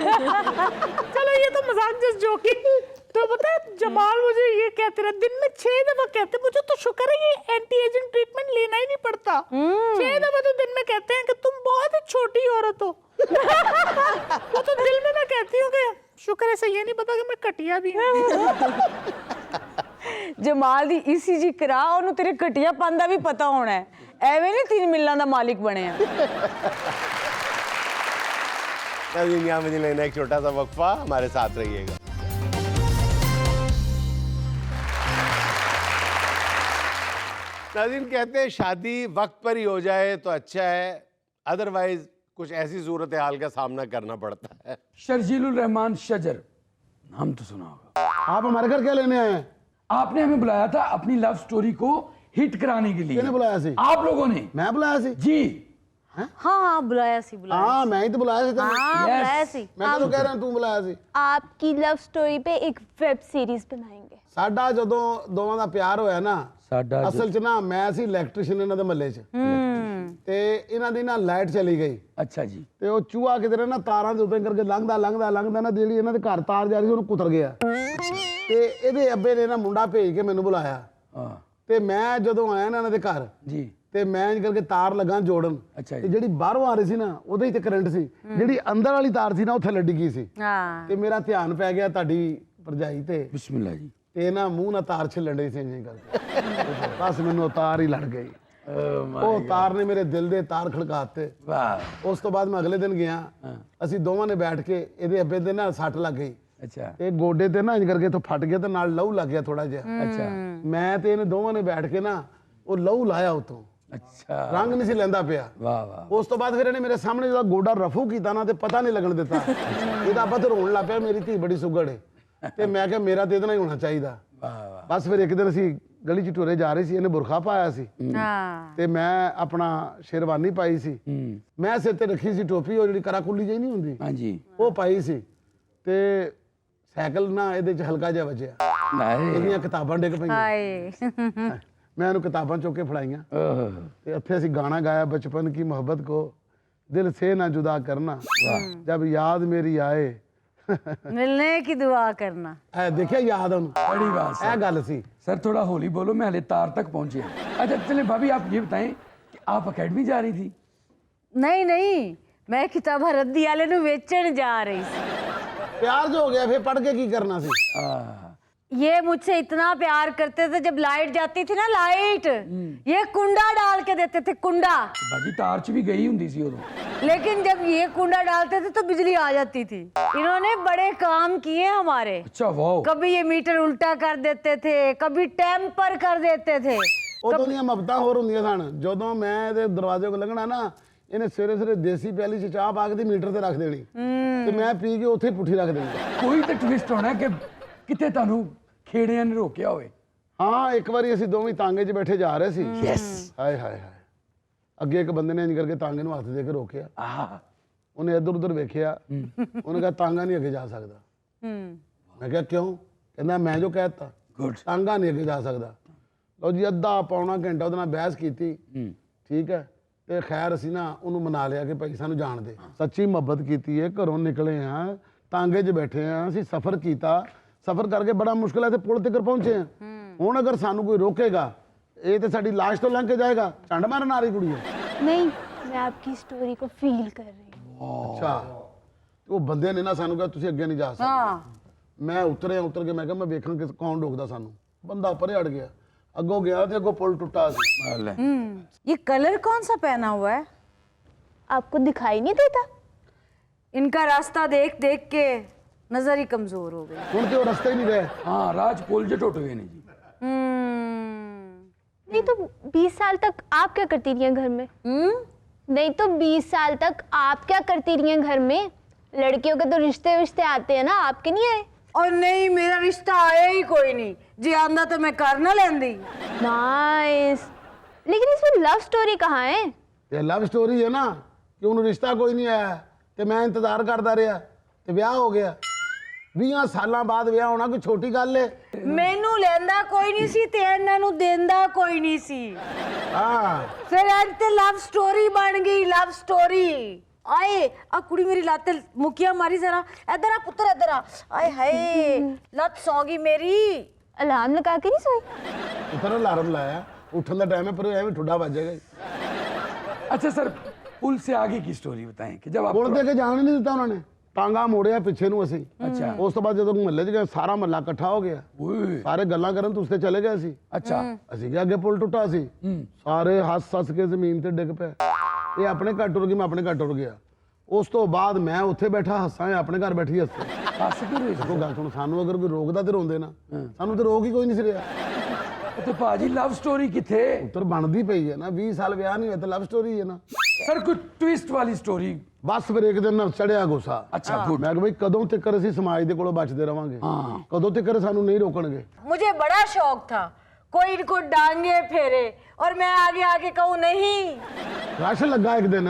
चलो ये तो मजाक जस्ट जोकिंग। तो पता है जमाल मुझे ये कहते रहे दिन में 6 दफा कहते, मुझे तो शुक्र है ये एंटी एजिंग ट्रीटमेंट लेना ही नहीं पड़ता। 6 दफा तो दिन में कहते हैं कि तुम बहुत ही छोटी औरत हो। वो तो दिल में मैं कहती हूँ कि शुक्र है, सही नहीं पता कि मैं कटिया भी हूँ। जमाल दी ईसीजी करा, ਉਹਨੂੰ तेरे घटिया पांदा भी पता होना है, ਐਵੇਂ नहीं 3 मिलना दा मालिक बने हैं। नाज़रीन, यहाँ मुझे लेना एक छोटा सा वक्फा, हमारे साथ रहिएगा। नाज़रीन, कहते हैं शादी वक्त पर ही हो जाए तो अच्छा है, अदरवाइज कुछ ऐसी सूरत हाल का सामना करना पड़ता है। शर्जीलुर रहमान शजर, नाम तो सुना होगा। आप हमारे घर क्या लेने आए हैं? आपने हमें बुलाया था अपनी लव स्टोरी को हिट कराने के लिए। किसने बुलाया सी? आप लोगों ने। मैं बुलाया सी? जी हाँ बुलाया सी, बुलाया। हाँ, मैं ही तो बुलाया सी। हाँ बुलाया सी। मैं तो कह रहा हूँ तू बुलाया सी। आपकी लव स्टोरी पे एक वेब सीरीज बनाएंगे। ਸਾਡਾ ਜਦੋਂ ਦੋਵਾਂ ਦਾ ਪਿਆਰ ਹੋਇਆ ਨਾ, ਸਾਡਾ ਅਸਲ 'ਚ ਨਾ ਮੈਂ ਸੀ ਇਲੈਕਟ੍ਰੀਸ਼ੀਅਨ ਇਹਨਾਂ ਦੇ ਮਹੱਲੇ 'ਚ, ਤੇ ਇਹਨਾਂ ਦੀ ਨਾ ਲਾਈਟ ਚਲੀ ਗਈ। अच्छा जी। ਤੇ ਉਹ ਚੂਹਾ ਕਿਧਰੇ ਨਾ ਤਾਰਾਂ ਦੇ ਉੱਤੇ ਕਰਕੇ ਲੰਘਦਾ ਨਾ ਜਿਹੜੀ ਇਹਨਾਂ ਦੇ ਘਰ ਤਾਰ ਜਾ ਰਹੀ ਸੀ ਉਹਨੂੰ ਕੁਤਰ ਗਿਆ। ਤੇ ਇਹਦੇ ਅੱਬੇ ਨੇ ਨਾ ਮੁੰਡਾ ਭੇਜ ਕੇ ਮੈਨੂੰ ਬੁਲਾਇਆ। हाँ ਤੇ ਮੈਂ ਜਦੋਂ ਆਇਆ ਨਾ ਇਹਨਾਂ ਦੇ ਘਰ, जी। ਤੇ ਮੈਂ ਇੰਜ ਕਰਕੇ ਤਾਰ ਲੱਗਾ ਜੋੜਨ। ਅੱਛਾ ਤੇ ਜਿਹੜੀ ਬਾਹਰੋਂ ਆ ਰਹੀ ਸੀ ਨਾ ਉਹਦੇ ਹੀ ਤੇ ਕਰੰਟ ਸੀ, ਜਿਹੜੀ ਅੰਦਰ ਵਾਲੀ ਤਾਰ ਸੀ ਨਾ ਉਹ ਥੱਲੇ ਡਿੱਗੀ ਸੀ। हाँ। ਤੇ ਮੇਰਾ ਧਿਆਨ ਪੈ ਗਿਆ ਤੁਹਾਡੀ ਭਰਜਾਈ ਤੇ। बिस्मिल्लाह जी। ਤੇ ਨਾ ਮੂੰਹ ਨਾਲ ਤਾਰ ਛਿੱਲਣ ਡਈ ਸੀ ਇੰਜ ਕਰਕੇ ਬਸ ਮੈਨੂੰ ਉਹ ਤਾਰ ਹੀ ਲੜ ਗਈ। ਉਹ ਤਾਰ ਨੇ ਮੇਰੇ ਦਿਲ ਦੇ ਤਾਰ ਖੜਕਾਤੇ। ਵਾਹ। ਉਸ ਤੋਂ ਬਾਅਦ ਮੈਂ ਅਗਲੇ ਦਿਨ ਗਿਆ, ਅਸੀਂ ਦੋਵਾਂ ਨੇ ਬੈਠ ਕੇ, ਇਹਦੇ ਅੱਬੇ ਦੇ ਨਾ ਸੱਟ ਲੱਗ ਗਈ। ਅੱਛਾ ਇਹ ਗੋਡੇ ਤੇ ਨਾ ਇੰਜ ਕਰਕੇ ਤੋਂ ਫਟ ਗਿਆ ਤੇ ਨਾਲ ਲਹੂ ਲੱਗ ਗਿਆ ਥੋੜਾ ਜਿਹਾ। ਅੱਛਾ ਮੈਂ ਤੇ ਇਹਨੇ ਦੋਵਾਂ ਨੇ ਬੈਠ ਕੇ ਨਾ ਉਹ ਲਹੂ ਲਾਇਆ ਉਤੋਂ, ਅੱਛਾ ਰੰਗ ਨਹੀਂ ਸੀ ਲੈਂਦਾ ਪਿਆ। ਵਾਹ ਵਾਹ। ਉਸ ਤੋਂ ਬਾਅਦ ਫਿਰ ਇਹਨੇ ਮੇਰੇ ਸਾਹਮਣੇ ਜਦੋਂ ਗੋਡਾ ਰਫੂ ਕੀਤਾ ਨਾ ਤੇ ਪਤਾ ਨਹੀਂ ਲੱਗਣ ਦਿੱਤਾ। ਇਹਦਾ ਅੱਬਾ ਤੇ ਰੋਣ ਲੱਗ ਪਿਆ, ਮੇਰੀ ਧੀ ਬੜੀ ਸੁਗੜ ਹੈ। ਤੇ ਮੈਂ ਕਿਹਾ ਮੇਰਾ ਤੇ ਇਹਦੇ ਨਾਲ ਹੀ ਹੋਣਾ ਚਾਹੀਦਾ। ਵਾਹ ਵਾਹ। ਬਸ ਫਿਰ ਇੱਕ ਦਿਨ ਅਸੀਂ ਗਲੀ 'ਚ ਟੁਰੇ ਜਾ ਰਹੇ ਸੀ, ਇਹਨੇ ਬੁਰਖਾ ਪਾਇਆ ਸੀ ਤੇ ਮੈਂ ਆਪਣਾ ਸ਼ੇਰਵਾਨੀ ਪਾਈ ਸੀ। ਮੈਂ ਸਿਰ ਤੇ ਰੱਖੀ ਸੀ ਟੋਪੀ, ਉਹ ਜਿਹੜੀ ਕਰਾਕੁੱਲੀ ਜਿਹੀ ਨਹੀਂ ਹੁੰਦੀ, ਹਾਂਜੀ ਉਹ ਪਾਈ ਸੀ। ਤੇ ਸਾਈਕਲ ਨਾ ਇਹਦੇ 'ਚ ਹਲਕਾ ਜਿਹਾ ਵੱਜਿਆ, ਨਹੀਂ ਇਹਦੀਆਂ ਕਿਤਾਬਾਂ ਡਿੱਗ ਪਈਆਂ। ਹਾਏ ਮੈਂ ਇਹਨੂੰ ਕਿਤਾਬਾਂ ਚੁੱਕ ਕੇ ਫੜਾਈਆਂ ਓਹ ਤੇ ਉੱਥੇ ਅਸੀਂ ਗਾਣਾ ਗਾਇਆ, ਬਚਪਨ ਕੀ मोहब्बत को दिल से ना जुदा करना, जब याद मेरी आए। मिलने की दुआ करना। ਇਹ ਦੇਖਿਆ ਯਾਦ ਉਹਨੂੰ, बड़ी बात ਇਹ सर। ਗੱਲ ਸੀ। सर थोड़ा होली बोलो, मैं हले तार तक पहुंचे। अच्छा चले भाभी, आप ये बताएं कि आप अकेडमी जा रही थी? नहीं नहीं, मैं किताबा रद्दी वाले नु बेचण जा रही सी। प्यार जो हो गया फिर पढ़ के की करना सी। ये मुझसे इतना प्यार करते थे, जब लाइट जाती थी ना, लाइट ये कुंडा डाल के देते थे, कुंडा। बाजी तार च भी गई हुंदी सी उदों। लेकिन जब ये कुंडा डालते थे तो बिजली आ जाती थी। इन्होंने बड़े काम किए हमारे। अच्छा वाह। कभी ये मीटर उल्टा कर देते थे, कभी टेम्पर कर देते थे। ਉਦੋਂ ਦੀਆਂ ਮੁਹੱਬਤਾਂ ਹੋਰ ਹੁੰਦੀਆਂ ਸਨ। ਜਦੋਂ ਮੈਂ ਇਹਦੇ ਦਰਵਾਜ਼ੇ ਕੋਲ ਲੰਘਣਾ ਨਾ, ਇਹਨੇ ਸਵੇਰੇ ਸਵੇਰੇ ਦੇਸੀ ਪਿਆਲੀ 'ਚ ਚਾਹ ਪਾ ਕੇ ਮੀਟਰ ਤੇ ਰੱਖ ਦੇਣੀ ਤੇ ਮੈਂ ਪੀ ਕੇ ਉੱਥੇ ਹੀ ਪੁੱਠੀ ਰੱਖ ਦੇਣੀ। ਕੋਈ ਤਾਂ ਟਵਿਸਟ ਹੋਣਾ ਕਿ ਕਿਤੇ ਤੁਹਾਨੂੰ ਖੇੜਿਆਂ ਨੇ ਰੋਕਿਆ ਹੋਵੇ। ਹਾਂ, ਇੱਕ ਵਾਰੀ ਅਸੀਂ ਦੋਵੇਂ ਤਾਂਗੇ 'ਚ ਬੈਠੇ ਜਾ ਰਹੇ ਸੀ। ਯੈਸ। ਹਾਏ ਹਾਏ ਹਾਏ, ਅੱਗੇ ਇੱਕ ਬੰਦੇ ਨੇ ਇੰਜ ਕਰਕੇ ਤਾਂਗੇ ਨੂੰ ਹੱਥ ਦੇ ਕੇ ਰੋਕਿਆ। ਉਹਨੇ ਇੱਧਰ ਉੱਧਰ ਵੇਖਿਆ, ਉਹਨੇ ਕਿਹਾ ਤਾਂਗਾ ਨਹੀਂ ਅੱਗੇ ਜਾ ਸਕਦਾ। ਮੈਂ ਕਿਹਾ ਕਿਉਂ? ਕਹਿੰਦਾ ਮੈਂ ਜੋ ਕਹਿ ਦਿੱਤਾ, ਤਾਂਗਾ ਨਹੀਂ ਅੱਗੇ ਜਾ ਸਕਦਾ। ਲਓ ਜੀ, ਅੱਧਾ ਪੌਣਾ ਘੰਟਾ ਉਹਦੇ ਨਾਲ ਬਹਿਸ ਕੀਤੀ, ਠੀਕ ਹੈ। ਤੇ ਖੈਰ ਅਸੀਂ ਨਾ ਉਹਨੂੰ ਮਨਾ ਲਿਆ ਕਿ ਭਾਈ ਸਾਨੂੰ ਜਾਣ ਦੇ। ਸੱਚੀ ਮੁਹੱਬਤ ਕੀਤੀ ਹੈ, ਘਰੋਂ ਨਿਕਲੇ ਹਾਂ, ਤਾਂਗੇ 'ਚ ਬੈਠੇ ਹਾਂ, ਅਸੀਂ ਸਫ਼ਰ ਕੀਤਾ, ਸਫ਼ਰ ਕਰਕੇ ਬੜਾ ਮੁਸ਼ਕਿਲ ਹੈ ਤੇ ਪੁਲ ਤੱਕ ਪਹੁੰਚੇ ਹਾਂ। ਹੁਣ ਅਗਰ ਸਾਨੂੰ ਕੋਈ ਰੋਕੇਗਾ, ਇਹ ਤੇ ਸਾਡੀ ਲਾਸ਼ ਤੋਂ ਲੰਘ ਕੇ ਜਾਏਗਾ। ਝੰਡ ਮਾਰਨ ਆ ਰਹੀ ਕੁੜੀ ਹੈ। नहीं मैं आपकी स्टोरी को फील कर रही हूँ। ਅੱਛਾ, ਉਹ ਬੰਦੇ ਨੇ ਨਾ ਸਾਨੂੰ ਕਿਹਾ ਤੁਸੀਂ ਅੱਗੇ ਨਹੀਂ ਜਾ ਸਕਦੇ। ਮੈਂ ਉਤਰ ਕੇ ਮੈਂ ਕਿਹਾ ਮੈਂ ਵੇਖਾਂ ਕਿ ਕੌਣ ਰੋਕਦਾ ਸਾਨੂੰ। ਬੰਦਾ ਪਰੇ ਹਟ ਗਿਆ, ਅੱਗੋਂ ਗਿਆ ਤੇ ਅੱਗੋਂ ਪੁਲ ਟੁੱਟਾ ਸੀ। ये कलर कौन सा पहना हुआ है? आपको दिखाई नहीं देता? इनका रास्ता देख देख के नजर ही कमजोर हो गई। ਹੁਣ ਤੇ ਉਹ ਰਸਤੇ ਹੀ ਨਹੀਂ ਰਹੇ। हाँ राज पुल जे टुट गए ने जी। नहीं तो 20 साल तक आप क्या करती रही हैं घर में? नहीं तो 20 साल तक आप क्या करती रही हैं घर में? लड़कियों के तो रिश्ते आते हैं ना, आपके नहीं आए? और नहीं, मेरा रिश्ता आया ही कोई नहीं जी। आंदा तो मैं कर ना लेंदी। नाइस। लेकिन इसमें लव स्टोरी कहाँ है? ਇਹ ਲਵ ਸਟੋਰੀ ਹੈ ਨਾ ਕਿ ਉਹਨੂੰ ਰਿਸ਼ਤਾ ਕੋਈ ਨਹੀਂ ਆਇਆ ਤੇ ਮੈਂ ਇੰਤਜ਼ਾਰ ਕਰਦਾ ਰਿਹਾ ਤੇ ਵਿਆਹ ਹੋ ਗਿਆ। 20 ਸਾਲਾਂ ਬਾਅਦ ਵਿਆਹ ਹੋਣਾ ਕੋਈ ਛੋਟੀ ਗੱਲ ਹੈ? ਮੈਨੂੰ ਲੈਂਦਾ ਕੋਈ ਨਹੀਂ ਸੀ ਤੇ ਇਹਨਾਂ ਨੂੰ ਦੇਂਦਾ ਕੋਈ ਨਹੀਂ ਸੀ। ਹਾਂ, ਫਿਰ ਅੱਜ ਤੇ ਲਵ ਸਟੋਰੀ ਬਣ ਗਈ, ਲਵ ਸਟੋਰੀ। ਆਏ ਆ ਕੁੜੀ ਮੇਰੀ ਲੱਤ ਮੁੱਕੀਆਂ ਮਾਰੀ ਜ਼ਰਾ। ਇੱਧਰ ਆ ਪੁੱਤਰ, ਇੱਧਰ ਆ। ਆਏ ਹਾਏ, ਲੱਤ ਸੌ ਗਈ ਮੇਰੀ। अलार्म लगा के नहीं सोई? ਉਤਰ ਅਲਾਰਮ ਲਾਇਆ, ਉੱਠਣ ਦਾ ਟਾਈਮ ਹੈ ਪਰ ਐਵੇਂ ਠੁੱਡਾ ਵੱਜੇਗਾ। अच्छा सर, पुल से आगे की स्टोरी बताएं कि जब आप ਪੁਲ ਦੇ ਕੇ ਜਾਣ ਹੀ ਨਹੀਂ ਦਿੱਤਾ ਉਹਨਾਂ ਨੇ। ਟਾਂਗਾ ਮੋੜਿਆ ਪਿੱਛੇ ਨੂੰ ਅਸੀਂ। ਅੱਛਾ। ਉਸ ਤੋਂ ਬਾਅਦ ਜਦੋਂ ਮਹੱਲੇ 'ਚ ਗਏ, ਸਾਰਾ ਮਹੱਲਾ ਇਕੱਠਾ ਹੋ ਗਿਆ, ओए, ਸਾਰੇ ਗੱਲਾਂ ਕਰਨ ਤੁਸੀਂ ਤੇ ਚਲੇ ਗਏ ਸੀ। अच्छा ਅਸੀਂ ਕਿ ਅੱਗੇ ਪੁਲ ਟੁੱਟਾ ਸੀ, ਸਾਰੇ ਹੱਸ ਕੇ ਜ਼ਮੀਨ ਤੇ ਡਿੱਗ ਪਏ। ਇਹ ਆਪਣੇ ਘਰ ਟੁਰ ਗਈ, ਮੈਂ ਆਪਣੇ ਘਰ ਟੁਰ ਗਿਆ। ਉਸ ਤੋਂ ਬਾਅਦ ਮੈਂ ਉੱਥੇ ਬੈਠਾ ਹੱਸਾਂ, ਆਪਣੇ ਘਰ ਬੈਠੀ ਹੱਸੇ। हस क्यों रहे ਦੇਖੋ ਗੱਲ ਸੁਣ, ਸਾਨੂੰ ਅਗਰ ਕੋਈ ਰੋਕਦਾ ਤੇ ਰੋਂਦੇ ਨਾ, ਸਾਨੂੰ ਤੇ ਰੋਕ ਹੀ ਕੋਈ ਨਹੀਂ ਸੀ ਰਿਹਾ। तो भाजी लव स्टोरी किथे? ਉੱਤਰ ਬਣਦੀ ਪਈ ਹੈ ਨਾ, 20 ਸਾਲ ਵਿਆਹ ਨਹੀਂ ਹੋਇਆ ਤਾਂ ਲਵ ਸਟੋਰੀ ਹੈ ਨਾ। सर कोई ट्विस्ट वाली स्टोरी? ਬਸ ਫਿਰ ਇੱਕ ਦਿਨ ਨਾ ਚੜਿਆ ਗੁੱਸਾ। अच्छा गुड। ਮੈਂ ਕਿਹਾ ਬਈ ਕਦੋਂ ਤੱਕ ਅਸੀਂ ਸਮਾਜ ਦੇ ਕੋਲੋਂ ਬਚਦੇ ਰਵਾਂਗੇ? ਕਦੋਂ ਤੱਕ ਸਾਨੂੰ ਨਹੀਂ ਰੋਕਣਗੇ? मुझे बड़ा शौक था कोई इनको डांगे फेरे और मैं आगे आगे कहूँ नहीं। ਰਸ਼ ਲੱਗਾ ਇੱਕ ਦਿਨ,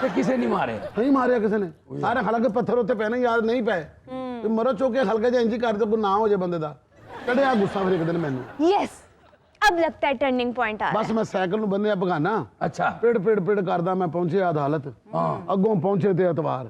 तो किसे नहीं मारे? ਨਹੀਂ ਮਾਰਿਆ ਕਿਸੇ ਨੇ। ਸਾਰੇ ਹਾਲਾਂਕਿ ਪੱਥਰ ਉੱਤੇ ਪੈਣੇ ਯਾਦ ਨਹੀਂ ਪਏ। ਤੇ ਮਰੋ ਚੋਕੇ ਹਲਕੇ ਜਿਹਾ ਇੰਜ ਕਰ ਦਿਓ, ਕੋਈ ਨਾ ਹੋ ਜਾਏ ਬੰਦੇ ਦਾ। ਚੜਿਆ ਗੁੱਸਾ ਫਿਰ ਇੱਕ ਦਿਨ ਮੈਨੂੰ। यस, अब लगता है टर्निंग पॉइंट आ रहा ਬਸ ਮੈਂ ਸਾਈਕਲ ਨੂੰ ਬੰਨਿਆ ਬਗਾਨਾ, अच्छा ਪਿੜ ਕਰਦਾ ਮੈਂ ਪਹੁੰਚਿਆ ਅਦਾਲਤ। ਅੱਗੋਂ ਪਹੁੰਚੇ ਤੇ ਐਤਵਾਰ,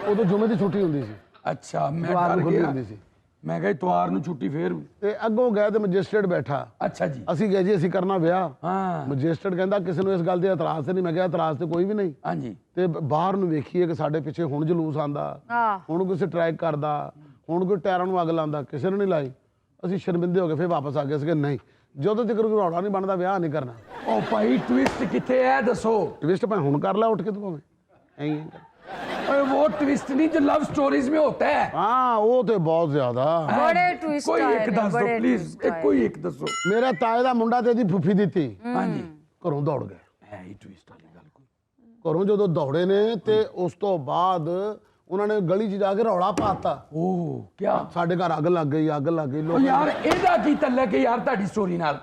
ਉਦੋਂ ਜੁਮੇ ਦੀ ਛੁੱਟੀ ਹੁੰਦੀ ਸੀ, अच्छा मैं ਐਤਵਾਰ डर ਨੂੰ ਖੁੱਲੀ गया। ਹੁੰਦੀ ਸੀ। ਮੈਂ ਕਿਹਾ ਇਤਵਾਰ ਨੂੰ ਛੁੱਟੀ ਫੇਰ ਤੇ ਅੱਗੋਂ ਗਏ ਤੇ ਮੈਜਿਸਟਰੇਟ ਬੈਠਾ। ਅੱਛਾ ਜੀ। ਅਸੀਂ ਗਏ ਜੀ ਅਸੀਂ ਕਰਨਾ ਵਿਆਹ। ਹਾਂ ਮੈਜਿਸਟਰੇਟ ਕਹਿੰਦਾ ਕਿਸੇ ਨੂੰ ਇਸ ਗੱਲ ਦੇ ਇਤਰਾਜ਼ ਤੇ ਨਹੀਂ। ਮੈਂ ਕਿਹਾ ਇਤਰਾਜ਼ ਤੇ ਕੋਈ ਵੀ ਨਹੀਂ। ਹਾਂਜੀ ਤੇ ਬਾਹਰ ਨੂੰ ਵੇਖੀਏ ਕਿ ਸਾਡੇ ਪਿੱਛੇ ਹੁਣ ਜਲੂਸ ਆਂਦਾ, ਹੁਣ ਕੋਈ ਸਟ੍ਰਾਈਕ ਕਰਦਾ, ਹੁਣ ਕੋਈ ਟਾਇਰਾਂ ਨੂੰ ਅੱਗ ਲਾਉਂਦਾ, ਕਿਸੇ ਨੇ ਨਹੀਂ ਲਾਈ। ਅਸੀਂ ਸ਼ਰਮਿੰਦੇ ਹੋ ਗਏ, ਫਿਰ ਵਾਪਸ ਆ ਗਏ ਸੀ ਕਿ ਨਹੀਂ, ਜਦੋਂ ਤੱਕ ਕੋਈ ਰੌਲਾ ਨਹੀਂ ਬਣਦਾ ਵਿਆਹ ਨਹੀਂ ਕਰਨਾ। ਉਹ ਭਾਈ ਟਵਿਸਟ ਕਿੱਥੇ ਹੈ ਦੱਸੋ। ਟਵਿਸਟ ਭਾਵੇਂ ਹੁਣ ਕਰ ਲੈ ਉੱਠ ਕੇ ਤੂੰ ਭਾਵੇਂ ਐਂ ਹੀ। अरे वो ट्विस्ट नहीं जो लव स्टोरीज में होता है। हाँ वो तो बहुत ज्यादा बड़े ट्विस्ट कोई आए एक ने, दस दो बड़े प्लीज twist आए। कोई एक दसो। मेरा ताए ਦਾ ਮੁੰਡਾ ਤੇ ਇਹਦੀ ਫੁੱਫੀ ਦਿੱਤੀ हाँ जी ਘਰੋਂ ਦੌੜ ਗਏ। है ही ट्विस्ट वाली गल कोई। ਘਰੋਂ ਜਦੋਂ ਦੌੜੇ ਨੇ ਤੇ ਉਸ ਤੋਂ ਬਾਅਦ ਉਹਨਾਂ ਨੇ ਗਲੀ 'ਚ ਜਾ ਕੇ ਰੌਲਾ ਪਾਤਾ। ओह क्या ਸਾਡੇ ਘਰ ਅੱਗ ਲੱਗ ਗਈ, ਅੱਗ ਲੱਗ ਗਈ। ओ यार ਇਹਦਾ ਕੀ ਤਲਕ ਹੈ ਯਾਰ ਤੁਹਾਡੀ ਸਟੋਰੀ ਨਾਲ।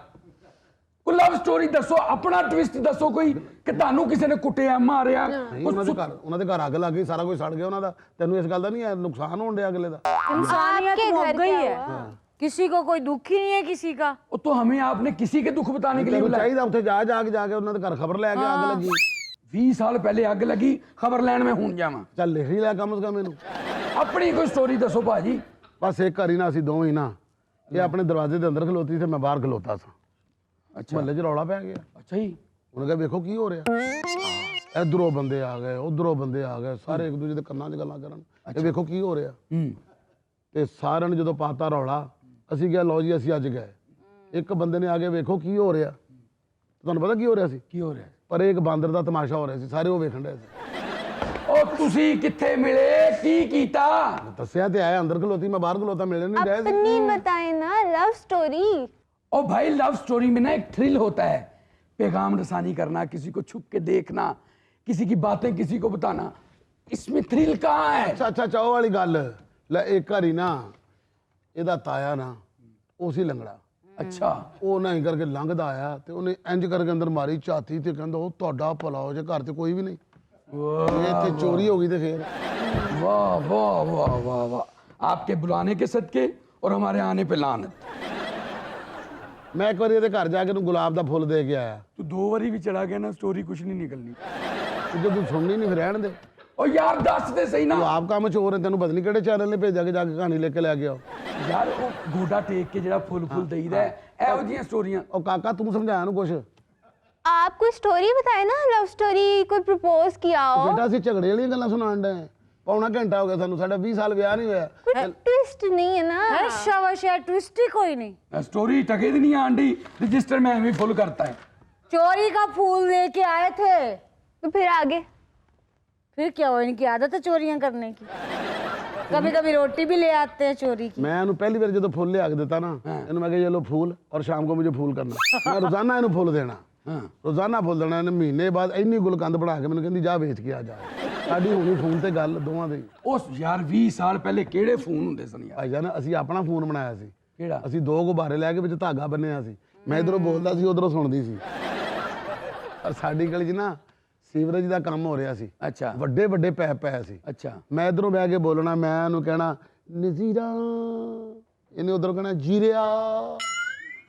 ਕੋਈ ਲਵ ਸਟੋਰੀ ਦੱਸੋ, ਆਪਣਾ ਟਵਿਸਟ ਦੱਸੋ ਕੋਈ ਕਿ ਤੁਹਾਨੂੰ ਕਿਸੇ ਨੇ ਕੁੱਟਿਆ ਮਾਰਿਆ। ਨਹੀਂ, ਉਹਨਾਂ ਦੇ ਘਰ ਅੱਗ ਲੱਗ ਗਈ, ਸਾਰਾ ਕੁਝ ਸੜ ਗਿਆ ਉਹਨਾਂ ਦਾ। ਤੈਨੂੰ ਇਸ ਗੱਲ ਦਾ ਨਹੀਂ ਹੈ ਨੁਕਸਾਨ ਹੋਣ ਡਿਆ ਅਗਲੇ ਦਾ। इंसानियत आपके मुक घर गई क्या है, किसी को कोई दुख ही नहीं है किसी का। ਉਹ तो हमें आपने किसी के दुख बताने के लिए ਤੈਨੂੰ बुलाया। ਚਾਹੀਦਾ ਉੱਥੇ ਜਾ ਕੇ ਉਹਨਾਂ ਦੇ ਘਰ ਖਬਰ ਲੈ ਕੇ ਅੱਗ ਲੱਗੀ। 20 ਸਾਲ ਪਹਿਲੇ ਅੱਗ ਲੱਗੀ, ਖਬਰ ਲੈਣ ਮੈਂ ਹੁਣ ਜਾਵਾਂ। ਚੱਲ ਲਿਖ ਹੀ ਲੈ ਕਮ ਸੇ ਕਮ ਇਹਨੂੰ। ਆਪਣੀ ਕੋਈ ਸਟੋਰੀ ਦੱਸੋ ਭਾਜੀ। ਬਸ ਇੱਕ ਘਰ ਹੀ ਨਾ ਅਸੀਂ ਦੋਵੇਂ ਹੀ ਨਾ, ਇਹ ਆਪਣੇ ਦਰਵਾਜ਼ੇ ਦੇ ਅੰਦਰ ਖਲੋਤੀ ਸੀ, ਮੈਂ ਬਾਹਰ ਖਲੋਤਾ ਸੀ। ਅੱਛਾ ਮਹੱਲੇ 'ਚ ਰੌਲਾ ਪੈ ਗਿਆ। ਅੱਛਾ ਜੀ। ਉਹਨੇ ਕਿਹਾ ਵੇਖੋ ਕੀ ਹੋ ਰਿਹਾ। ਇਧਰੋਂ ਬੰਦੇ ਆ ਗਏ, ਉਧਰੋਂ ਬੰਦੇ ਆ ਗਏ, ਸਾਰੇ ਇੱਕ ਦੂਜੇ ਦੇ ਕੰਨਾਂ 'ਚ ਗੱਲਾਂ ਕਰਨ। ਇਹ ਵੇਖੋ ਕੀ ਹੋ ਰਿਹਾ। ਤੇ ਸਾਰਿਆਂ ਨੇ ਜਦੋਂ ਪਾਤਾ ਰੌਲਾ, ਅਸੀਂ ਕਿਹਾ ਲਓ ਜੀ ਅਸੀਂ ਅੱਜ ਗਏ। ਇੱਕ ਬੰਦੇ ਨੇ ਆ ਕੇ ਵੇਖੋ ਕੀ ਹੋ ਰਿਹਾ। ਤੁਹਾਨੂੰ ਪਤਾ ਕੀ ਹੋ ਰਿਹਾ ਸੀ? ਕੀ ਹੋ ਰਿਹਾ? ਪਰ ਇੱਕ ਬਾਂਦਰ ਦਾ ਤਮਾਸ਼ਾ ਹੋ ਰਿਹਾ ਸੀ, ਸਾਰੇ ਉਹ ਵੇਖਣ ਰਹੇ ਸੀ। ਉਹ ਤੁਸੀਂ ਕਿੱਥੇ ਮਿਲੇ, ਕੀ ਕੀਤਾ? ਦੱਸਿਆ ਤੇ ਆਇਆ, ਅੰਦਰ ਖਲੋਤੀ, ਮੈਂ ਬਾਹਰ ਖਲੋਤਾ, ਮਿਲਣ नहीं गए। अपनी बताए ना लव स्टोरी। ओ भाई लव स्टोरी में ना एक थ्रिल होता है, पैगाम रसानी करना, किसी को छुप के देखना, किसी की बातें किसी को बताना। इसमें थ्रिल कहाँ है? अच्छा ਉਹ ਵਾਲੀ ਗੱਲ ਲੈ। ਇੱਕ ਵਾਰੀ ਨਾ ਇਹਦਾ ਤਾਇਆ ਨਾ ਉਸੇ ਲੰਗੜਾ, अच्छा ਉਹ ਨਹੀਂ ਕਰਕੇ ਲੰਘਦਾ ਆਇਆ ਤੇ ਉਹਨੇ ਇੰਜ ਕਰਕੇ ਅੰਦਰ ਮਾਰੀ ਝਾਤੀ ਤੇ ਕਹਿੰਦਾ ਉਹ ਤੁਹਾਡਾ ਭਲਾ ਹੋ ਜੇ, ਘਰ ਤੇ ਕੋਈ ਵੀ ਨਹੀਂ। ਇਹ ਤੇ ਚੋਰੀ ਹੋ ਗਈ ਤੇ ਫੇਰ वाह वाह वाह वाह वाह। आपके बुलाने के सदके और हमारे आने पे लानत। ਮੈਂ ਇੱਕ ਵਾਰੀ ਇਹਦੇ ਘਰ ਜਾ ਕੇ ਉਹਨੂੰ ਗੁਲਾਬ ਦਾ ਫੁੱਲ ਦੇ ਕੇ ਆਇਆ। तू 2 बारी भी चढ़ा गया ना, स्टोरी कुछ नहीं निकलनी। ਤੇ ਜੇ ਤੂੰ ਸੁਣਨੀ ਨਹੀਂ ਫਿਰ ਰਹਿਣ ਦੇ। ओ यार दस दे सही ਤੂੰ ना ਆਪ ਕੰਮ ਚੋਰ ਹੈ, ਤੈਨੂੰ ਪਤਾ ਨਹੀਂ ਕਿਹੜੇ ਚੈਨਲ ਨੇ ਭੇਜਿਆ ਕਿ ਜਾ ਕੇ ਕਹਾਣੀ ਲੈ ਕੇ ਲੈ ਕੇ ਆਓ। यार वो गोडा टेक के जेड़ा फुल फुल देईदा है, ਇਹੋ ਜਿਹੀਆਂ ਸਟੋਰੀਆਂ। ਉਹ ਕਾਕਾ ਤੂੰ ਸਮਝਾਇਆ ਨੂੰ ਕੁਛ। आप कोई स्टोरी बताए ना, लव स्टोरी, कोई प्रपोज किया हो। ਬੇਟਾ ਅਸੀਂ ਝਗੜੇ ਵਾਲੀਆਂ ਗੱਲਾਂ ਸੁਣਾਉਣ ਡਏ। ਪੌਣਾ ਘੰਟਾ ਹੋ ਗਿਆ ਸਾਨੂੰ, ਸਾਡਾ 20 ਸਾਲ ਵਿਆਹ ਨਹੀਂ ਹੋਇਆ। कोई ट्विस्ट नहीं है ना। है शाबाश यार, ट्विस्ट ही कोई नहीं। स्टोरी टके दी नहीं आंटी, रजिस्टर में एवं फुल करता है। चोरी का फूल लेके आए थे, तो फिर आगे फिर क्या हुआ? इनकी आदत है चोरियां करने की। कभी कभी रोटी भी ले आते हैं चोरी की। ਮੈਂ ਇਹਨੂੰ ਪਹਿਲੀ ਵਾਰ ਜਦੋਂ ਫੁੱਲ ਲਿਆ ਕੇ ਦਿੱਤਾ ਨਾ, ਇਹਨੂੰ ਮੈਂ ਕਿਹਾ ये लो फूल और शाम को मुझे फूल करना। ਮੈਂ ਰੋਜ਼ਾਨਾ ਇਹਨੂੰ ਫੁੱਲ ਦੇਣਾ, ਰੋਜ਼ਾਨਾ ਫੁੱਲ ਦੇਣਾ। ਇਹਨੇ ਮਹੀਨੇ ਬਾਅਦ ਇੰਨੀ ਗੁਲਕੰਦ ਬਣਾ ਕੇ ਮੈਨੂੰ ਕਹਿੰਦੀ ਜਾ ਵੇਚ ਕੇ ਆ ਜਾ। ਸਾਡੀ ਹੋਣੀ ਫੋਨ ਤੇ ਗੱਲ ਦੋਵਾਂ ਦੀ। ਉਸ ਯਾਰ 20 ਸਾਲ ਪਹਿਲੇ ਕਿਹੜੇ ਫੋਨ ਹੁੰਦੇ ਸਨ ਯਾਰ। ਭਾਈ ਜਾਨ ਅਸੀਂ ਆਪਣਾ ਫੋਨ ਬਣਾਇਆ ਸੀ। ਕਿਹੜਾ? ਅਸੀਂ 2 ਗੁਬਾਰੇ ਲੈ ਕੇ ਵਿੱਚ ਧਾਗਾ ਬੰਨਿਆ ਸੀ। ਮੈਂ ਇਧਰੋਂ ਬੋਲਦਾ ਸੀ, ਉਧਰੋਂ ਸੁਣਦੀ ਸੀ। ਸਾਡੀ ਗਲੀ 'ਚ ਨਾ ਸੀਵਰੇਜ ਦਾ ਕੰਮ ਹੋ ਰਿਹਾ ਸੀ। ਅੱਛਾ ਵੱਡੇ ਵੱਡੇ ਪੈਪ ਪਏ ਸੀ। ਅੱਛਾ ਮੈਂ ਇਧਰੋਂ ਬਹਿ ਕੇ ਬੋਲਣਾ, ਮੈਂ ਉਹਨੂੰ ਕਹਿਣਾ ਨਜ਼ੀਰਾ, ਇਹਨੇ ਉਧਰੋਂ ਕਹਿਣਾ ਜੀਰਿਆ।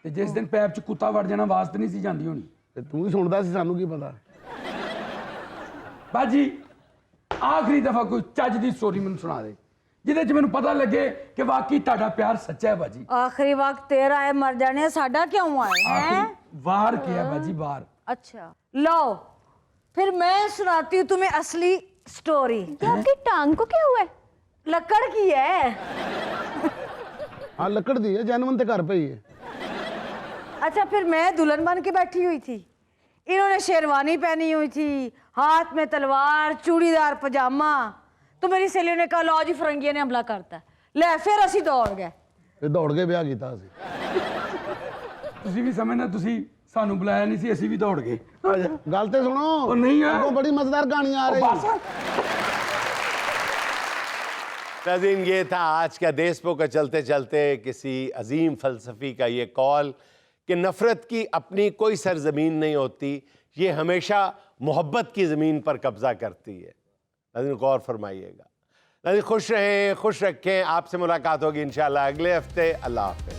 ਤੇ ਜਿਸ ਦਿਨ ਪੈਪ 'ਚ ਕੁੱਤਾ ਵੜ ਜਾਣਾ, ਆਵਾਜ਼ ਤੇ ਨਹੀਂ ਸੀ ਜਾਂਦੀ ਹੋਣੀ। ਤੇ ਤੂੰ ਹੀ ਸੁਣਦਾ ਸੀ, ਸਾਨੂੰ ਕੀ ਪਤਾ। ਬਾਜੀ ਆਖਰੀ ਦਫਾ ਕੋਈ ਚੱਜ ਦੀ ਸਟੋਰੀ ਮੈਨੂੰ ਸੁਣਾ ਦੇ, ਜਿਹਦੇ 'ਚ ਮੈਨੂੰ ਪਤਾ ਲੱਗੇ ਕਿ ਵਾਕਈ ਤੁਹਾਡਾ ਪਿਆਰ ਸੱਚਾ ਹੈ ਬਾਜੀ। आखिरी वक्त तेरा है, मर जाने साडा क्यों आए हैं? आखिरी वार किया बाजी, वार। अच्छा लो, फिर मैं सुनाती हूँ तुम्हें असली स्टोरी। तो आपकी टांग को क्या हुआ है? लकड़ की है। हाँ लकड़ दी है, जैनवन ते घर पे ही है। अच्छा फिर मैं दुल्हन बन के बैठी हुई थी, इन्होंने शेरवानी पहनी हुई थी, हाथ में तलवार, चूड़ीदार पजामा। तो मेरी सहेली ने कहा लो जी फरंगिया ने हमला करता है। ले फिर ਅਸੀਂ ਦੌੜ ਗਏ। ਫਿਰ ਦੌੜ ਕੇ ਵਿਆਹ ਕੀਤਾ ਸੀ। ਤੁਸੀਂ ਵੀ ਸਮਝਣਾ, ਤੁਸੀਂ ਸਾਨੂੰ ਬੁਲਾਇਆ ਨਹੀਂ ਸੀ, ਅਸੀਂ ਵੀ ਦੌੜ ਗਏ। ਆ ਜਾ। ਗੱਲ ਤੇ ਸੁਣੋ। ਉਹ ਨਹੀਂ ਆ। ਅੱਗੋਂ ਬੜੀ मजेदार कहानी आ रही बस। नाज़रीन, ये था आज का देशपों का चलते चलते किसी अजीम फ़लसफ़ी का ये कॉल कि नफ़रत की अपनी कोई सरज़मीन नहीं होती, ये हमेशा मोहब्बत की ज़मीन पर कब्ज़ा करती है। नाज़रीन गौर फरमाइएगा। नाज़रीन खुश रहें, खुश रखें। आपसे मुलाकात होगी इंशाअल्लाह अगले हफ्ते। अल्लाह हाफ़िज़।